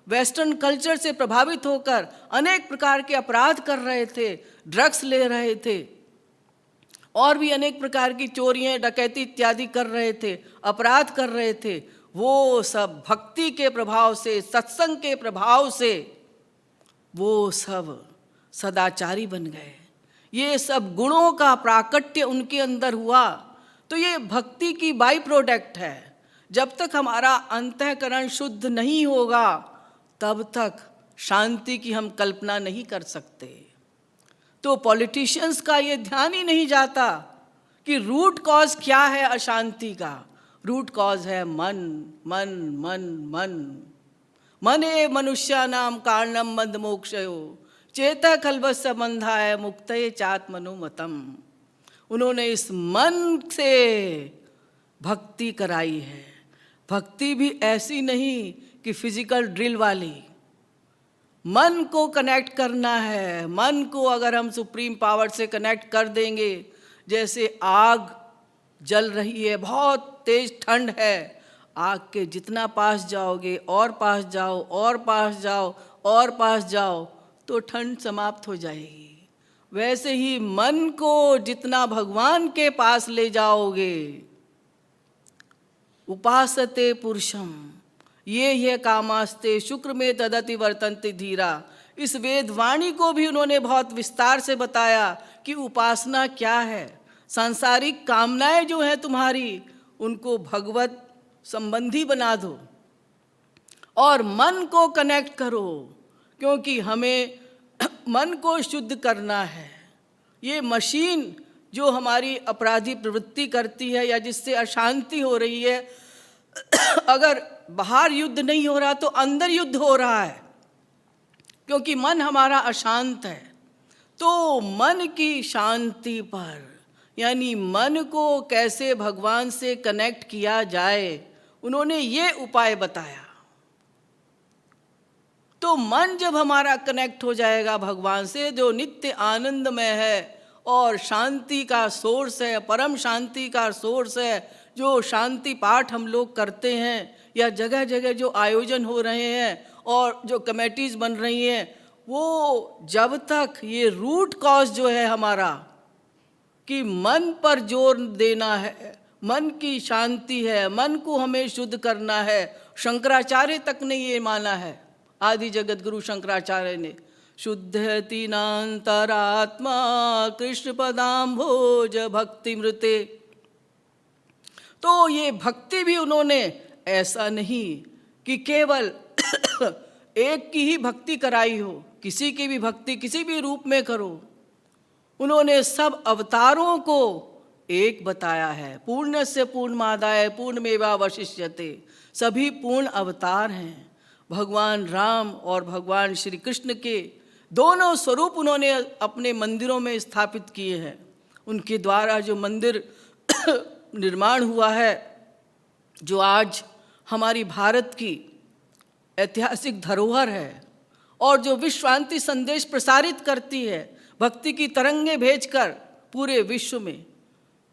वेस्टर्न कल्चर से प्रभावित होकर अनेक प्रकार के अपराध कर रहे थे, ड्रग्स ले रहे थे और भी अनेक प्रकार की चोरियां, डकैती इत्यादि कर रहे थे, अपराध कर रहे थे, वो सब भक्ति के प्रभाव से, सत्संग के प्रभाव से वो सब सदाचारी बन गए। ये सब गुणों का प्राकट्य उनके अंदर हुआ। तो ये भक्ति की बाई प्रोडक्ट है। जब तक हमारा अंतःकरण शुद्ध नहीं होगा तब तक शांति की हम कल्पना नहीं कर सकते। तो पॉलिटिशियंस का ये ध्यान ही नहीं जाता कि रूट कॉज क्या है अशांति का। रूट कॉज है मन, मन, मन, मन। मने मनुष्यानाम कारणम मंद मोक्षयो चेता कल्पस्य बंधाय मुक्तये चात्मनुमतम। उन्होंने इस मन से भक्ति कराई है। भक्ति भी ऐसी नहीं कि फिजिकल ड्रिल वाली। मन को कनेक्ट करना है। मन को अगर हम सुप्रीम पावर से कनेक्ट कर देंगे, जैसे आग जल रही है, बहुत तेज ठंड है, आग के जितना पास जाओगे और पास जाओ और पास जाओ और पास जाओ तो ठंड समाप्त हो जाएगी। वैसे ही मन को जितना भगवान के पास ले जाओगे, उपासते पुरुषम ये कामास्ते शुक्र में तदति वर्तन्ते धीरा। इस वेद वाणी को भी उन्होंने बहुत विस्तार से बताया कि उपासना क्या है। सांसारिक कामनाएं जो हैं तुम्हारी, उनको भगवत संबंधी बना दो और मन को कनेक्ट करो, क्योंकि हमें मन को शुद्ध करना है। ये मशीन जो हमारी अपराधी प्रवृत्ति करती है या जिससे अशांति हो रही है, अगर बाहर युद्ध नहीं हो रहा तो अंदर युद्ध हो रहा है, क्योंकि मन हमारा अशांत है। तो मन की शांति पर, यानी मन को कैसे भगवान से कनेक्ट किया जाए, उन्होंने ये उपाय बताया। तो मन जब हमारा कनेक्ट हो जाएगा भगवान से, जो नित्य आनंदमय है और शांति का सोर्स है, परम शांति का सोर्स है, जो शांति पाठ हम लोग करते हैं या जगह जगह जो आयोजन हो रहे हैं और जो कमेटीज बन रही हैं, वो जब तक ये रूट कॉज जो है हमारा कि मन पर जोर देना है, मन की शांति है, मन को हमें शुद्ध करना है। शंकराचार्य तक ने ये माना है, आदि जगत गुरु शंकराचार्य ने, शुद्धति नान्तरात्मा कृष्ण पदाम्भोज भक्ति मृते। तो ये भक्ति भी उन्होंने ऐसा नहीं कि केवल एक की ही भक्ति कराई हो, किसी की भी भक्ति किसी भी रूप में करो। उन्होंने सब अवतारों को एक बताया है। पूर्णस्य पूर्णमादाय पूर्णमेवावशिष्यते। सभी पूर्ण अवतार हैं। भगवान राम और भगवान श्री कृष्ण के दोनों स्वरूप उन्होंने अपने मंदिरों में स्थापित किए हैं। उनके द्वारा जो मंदिर निर्माण हुआ है, जो आज हमारी भारत की ऐतिहासिक धरोहर है और जो विश्व शांति संदेश प्रसारित करती है, भक्ति की तरंगे भेजकर पूरे विश्व में,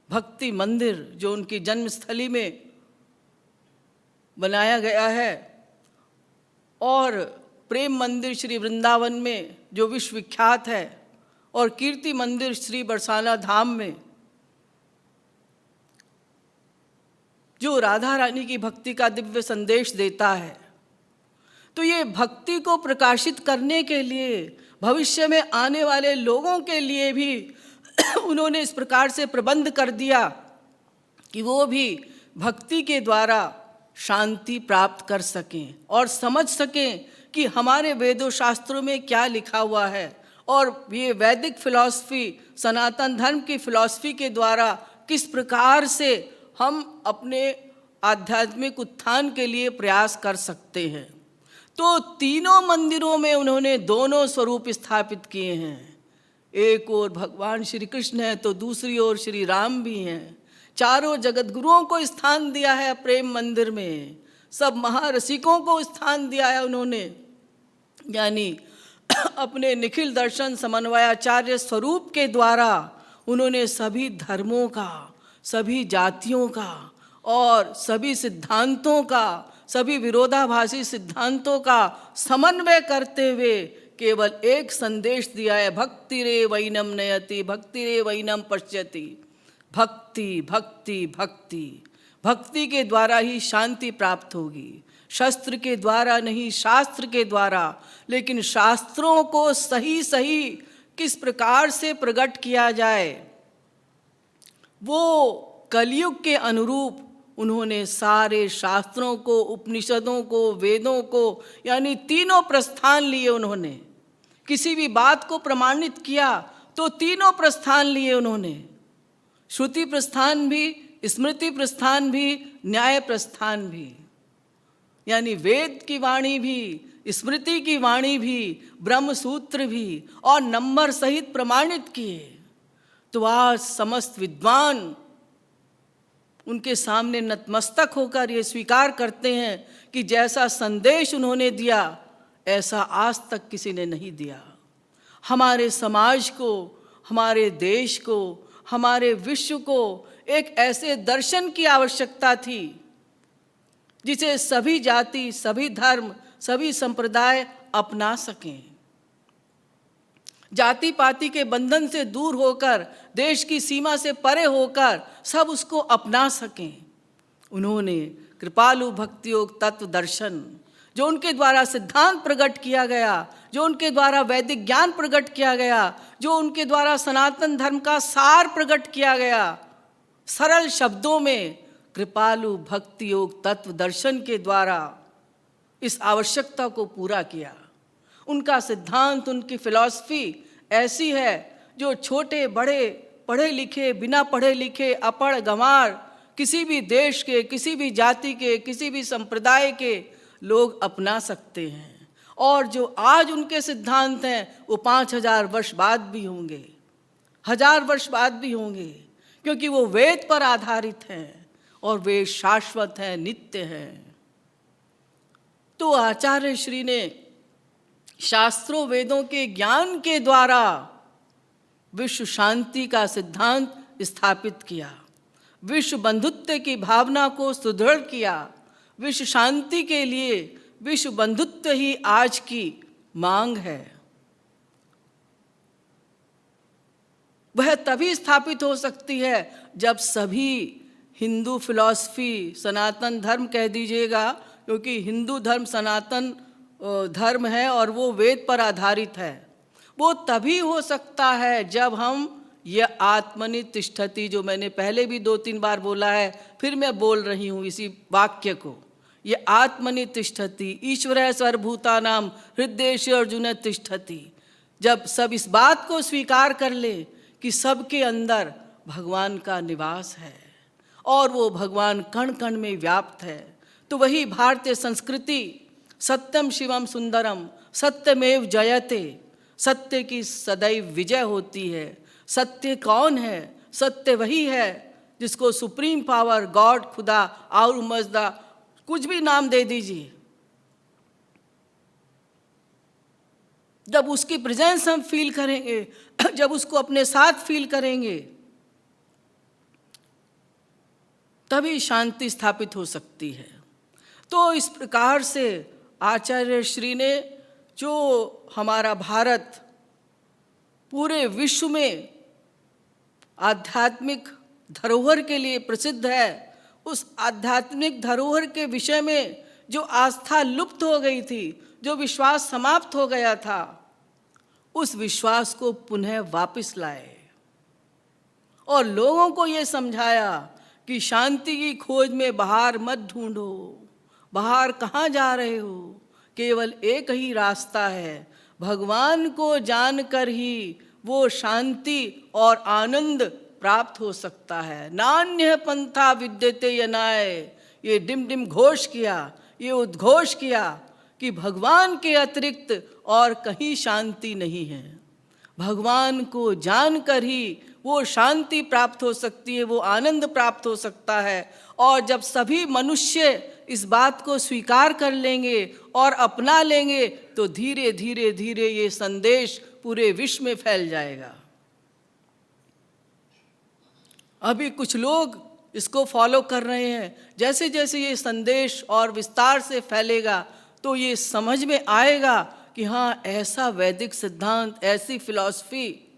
भक्ति मंदिर जो उनकी जन्मस्थली में बनाया गया है, और प्रेम मंदिर श्री वृंदावन में जो विश्व विख्यात है, और कीर्ति मंदिर श्री बरसाना धाम में जो राधा रानी की भक्ति का दिव्य संदेश देता है। तो ये भक्ति को प्रकाशित करने के लिए, भविष्य में आने वाले लोगों के लिए भी उन्होंने इस प्रकार से प्रबंध कर दिया कि वो भी भक्ति के द्वारा शांति प्राप्त कर सकें और समझ सकें कि हमारे वेदों शास्त्रों में क्या लिखा हुआ है, और ये वैदिक फिलॉसफी, सनातन धर्म की फिलॉसफी के द्वारा किस प्रकार से हम अपने आध्यात्मिक उत्थान के लिए प्रयास कर सकते हैं। तो तीनों मंदिरों में उन्होंने दोनों स्वरूप स्थापित किए हैं। एक ओर भगवान श्री कृष्ण है तो दूसरी ओर श्री राम भी हैं। चारों जगत गुरुओं को स्थान दिया है प्रेम मंदिर में। सब महारसिकों को स्थान दिया है उन्होंने, यानी अपने निखिल दर्शन समन्वयाचार्य स्वरूप के द्वारा उन्होंने सभी धर्मों का, सभी जातियों का और सभी सिद्धांतों का, सभी विरोधाभासी सिद्धांतों का समन्वय करते हुए केवल एक संदेश दिया है, भक्ति रे वैनम नयति, भक्ति रे वैनम पश्यति। भक्ति भक्ति भक्ति, भक्ति के द्वारा ही शांति प्राप्त होगी, शस्त्र के द्वारा नहीं, शास्त्र के द्वारा। लेकिन शास्त्रों को सही सही किस प्रकार से प्रकट किया जाए, वो कलयुग के अनुरूप उन्होंने सारे शास्त्रों को, उपनिषदों को, वेदों को, यानी तीनों प्रस्थान लिए उन्होंने। किसी भी बात को प्रमाणित किया तो तीनों प्रस्थान लिए उन्होंने, श्रुति प्रस्थान भी, स्मृति प्रस्थान भी, न्याय प्रस्थान भी। यानी वेद की वाणी भी, स्मृति की वाणी भी, ब्रह्म सूत्र भी, और नंबर सहित प्रमाणित किए। तो आज समस्त विद्वान उनके सामने नतमस्तक होकर ये स्वीकार करते हैं कि जैसा संदेश उन्होंने दिया ऐसा आज तक किसी ने नहीं दिया। हमारे समाज को, हमारे देश को, हमारे विश्व को एक ऐसे दर्शन की आवश्यकता थी जिसे सभी जाति, सभी धर्म, सभी संप्रदाय अपना सकें। जाति पाति के बंधन से दूर होकर, देश की सीमा से परे होकर सब उसको अपना सकें। उन्होंने कृपालु भक्ति योग तत्व दर्शन, जो उनके द्वारा सिद्धांत प्रकट किया गया, जो उनके द्वारा वैदिक ज्ञान प्रकट किया गया, जो उनके द्वारा सनातन धर्म का सार प्रकट किया गया, सरल शब्दों में कृपालु भक्ति योग तत्व दर्शन के द्वारा इस आवश्यकता को पूरा किया। उनका सिद्धांत, उनकी फिलॉसफी ऐसी है जो छोटे बड़े, पढ़े लिखे, बिना पढ़े लिखे, अपढ़ गंवार, किसी भी देश के, किसी भी जाति के, किसी भी संप्रदाय के लोग अपना सकते हैं। और जो आज उनके सिद्धांत हैं वो 5000 वर्ष बाद भी होंगे, 1000 वर्ष बाद भी होंगे, क्योंकि वो वेद पर आधारित हैं और वे शाश्वत हैं, नित्य हैं। तो आचार्य श्री ने शास्त्रों वेदों के ज्ञान के द्वारा विश्व शांति का सिद्धांत स्थापित किया, विश्व बंधुत्व की भावना को सुदृढ़ किया। विश्व शांति के लिए विश्व बंधुत्व ही आज की मांग है। वह तभी स्थापित हो सकती है जब सभी हिंदू फिलॉसफी, सनातन धर्म कह दीजिएगा, क्योंकि हिंदू धर्म सनातन धर्म है और वो वेद पर आधारित है, वो तभी हो सकता है जब हम ये आत्मनि तिष्ठति, जो मैंने पहले भी 2-3 बार बोला है, फिर मैं बोल रही हूँ इसी वाक्य को, ये आत्मनि तिष्ठति ईश्वरः सर्वभूतानां हृदयेषु अर्जुन तिष्ठति। जब सब इस बात को स्वीकार कर ले कि सबके अंदर भगवान का निवास है और वो भगवान कण कण में व्याप्त है, तो वही भारतीय संस्कृति सत्यम शिवम सुंदरम सत्यमेव जयते, सत्य की सदैव विजय होती है। सत्य कौन है? सत्य वही है जिसको सुप्रीम पावर, गॉड, खुदा, और मजदा, कुछ भी नाम दे दीजिए, जब उसकी प्रेजेंस हम फील करेंगे, जब उसको अपने साथ फील करेंगे, तभी शांति स्थापित हो सकती है। तो इस प्रकार से आचार्य श्री ने, जो हमारा भारत पूरे विश्व में आध्यात्मिक धरोहर के लिए प्रसिद्ध है, उस आध्यात्मिक धरोहर के विषय में जो आस्था लुप्त हो गई थी, जो विश्वास समाप्त हो गया था, उस विश्वास को पुनः वापस लाए और लोगों को ये समझाया कि शांति की खोज में बाहर मत ढूंढो, बाहर कहाँ जा रहे हो, केवल एक ही रास्ता है, भगवान को जानकर ही वो शांति और आनंद प्राप्त हो सकता है। नान्य पंथा विद्यते यनाय, ये डिम डिम घोष किया, ये उद्घोष किया कि भगवान के अतिरिक्त और कहीं शांति नहीं है। भगवान को जानकर ही वो शांति प्राप्त हो सकती है, वो आनंद प्राप्त हो सकता है। और जब सभी मनुष्य इस बात को स्वीकार कर लेंगे और अपना लेंगे, तो धीरे धीरे धीरे ये संदेश पूरे विश्व में फैल जाएगा। अभी कुछ लोग इसको फॉलो कर रहे हैं, जैसे जैसे ये संदेश और विस्तार से फैलेगा तो ये समझ में आएगा कि हाँ, ऐसा वैदिक सिद्धांत, ऐसी फिलॉसफी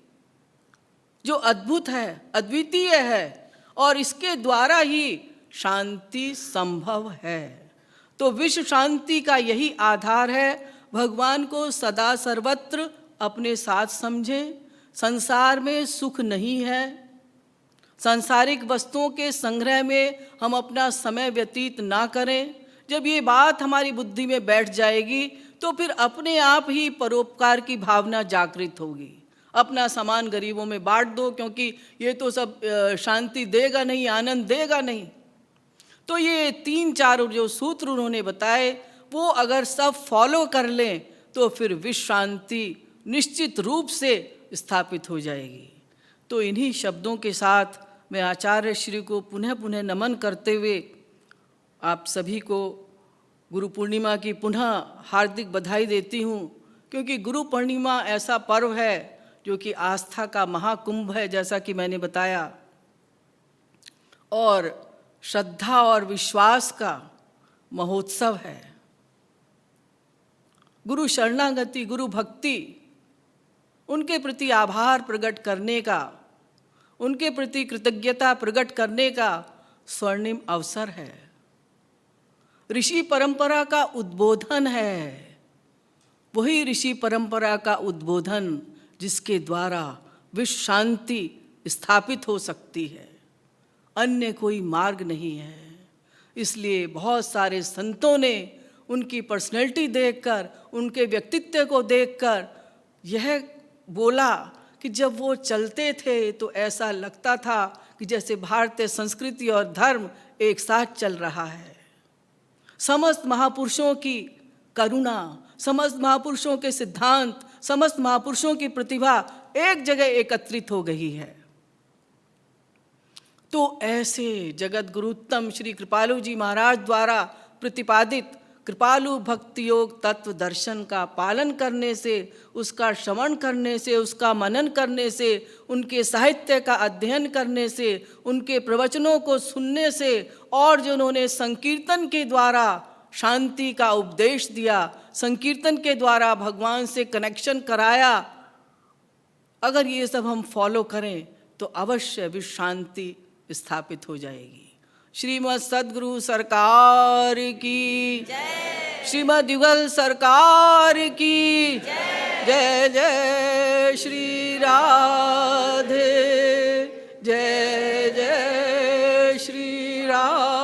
जो अद्भुत है, अद्वितीय है, और इसके द्वारा ही शांति संभव है। तो विश्व शांति का यही आधार है। भगवान को सदा सर्वत्र अपने साथ समझें। संसार में सुख नहीं है। सांसारिक वस्तुओं के संग्रह में हम अपना समय व्यतीत ना करें। जब ये बात हमारी बुद्धि में बैठ जाएगी तो फिर अपने आप ही परोपकार की भावना जागृत होगी। अपना सामान गरीबों में बांट दो, क्योंकि ये तो सब शांति देगा नहीं, आनंद देगा नहीं। तो ये 3-4 जो सूत्र उन्होंने बताए, वो अगर सब फॉलो कर लें तो फिर विश्व शांति निश्चित रूप से स्थापित हो जाएगी। तो इन्हीं शब्दों के साथ मैं आचार्य श्री को पुनः पुनः नमन करते हुए आप सभी को गुरु पूर्णिमा की पुनः हार्दिक बधाई देती हूँ, क्योंकि गुरु पूर्णिमा ऐसा पर्व है जो कि आस्था का महाकुंभ है, जैसा कि मैंने बताया, और श्रद्धा और विश्वास का महोत्सव है। गुरु शरणागति, गुरु भक्ति, उनके प्रति आभार प्रकट करने का, उनके प्रति कृतज्ञता प्रकट करने का स्वर्णिम अवसर है। ऋषि परंपरा का उद्बोधन है, वही ऋषि परंपरा का उद्बोधन जिसके द्वारा विश्व शांति स्थापित हो सकती है। अन्य कोई मार्ग नहीं है। इसलिए बहुत सारे संतों ने उनकी पर्सनैलिटी देखकर, उनके व्यक्तित्व को देखकर यह बोला कि जब वो चलते थे तो ऐसा लगता था कि जैसे भारतीय संस्कृति और धर्म एक साथ चल रहा है। समस्त महापुरुषों की करुणा, समस्त महापुरुषों के सिद्धांत, समस्त महापुरुषों की प्रतिभा एक जगह एकत्रित हो गई है। तो ऐसे जगत गुरुत्तम श्री कृपालु जी महाराज द्वारा प्रतिपादित कृपालु भक्ति योग तत्व दर्शन का पालन करने से, उसका श्रवण करने से, उसका मनन करने से, उनके साहित्य का अध्ययन करने से, उनके प्रवचनों को सुनने से, और जो उन्होंने संकीर्तन के द्वारा शांति का उपदेश दिया, संकीर्तन के द्वारा भगवान से कनेक्शन कराया, अगर ये सब हम फॉलो करें तो अवश्य विश्व शांति स्थापित हो जाएगी। श्रीमद् सद्गुरु सरकार की जय, श्रीमद् युगल सरकार की जय। जय श्री राधे, जय जय श्री राधे।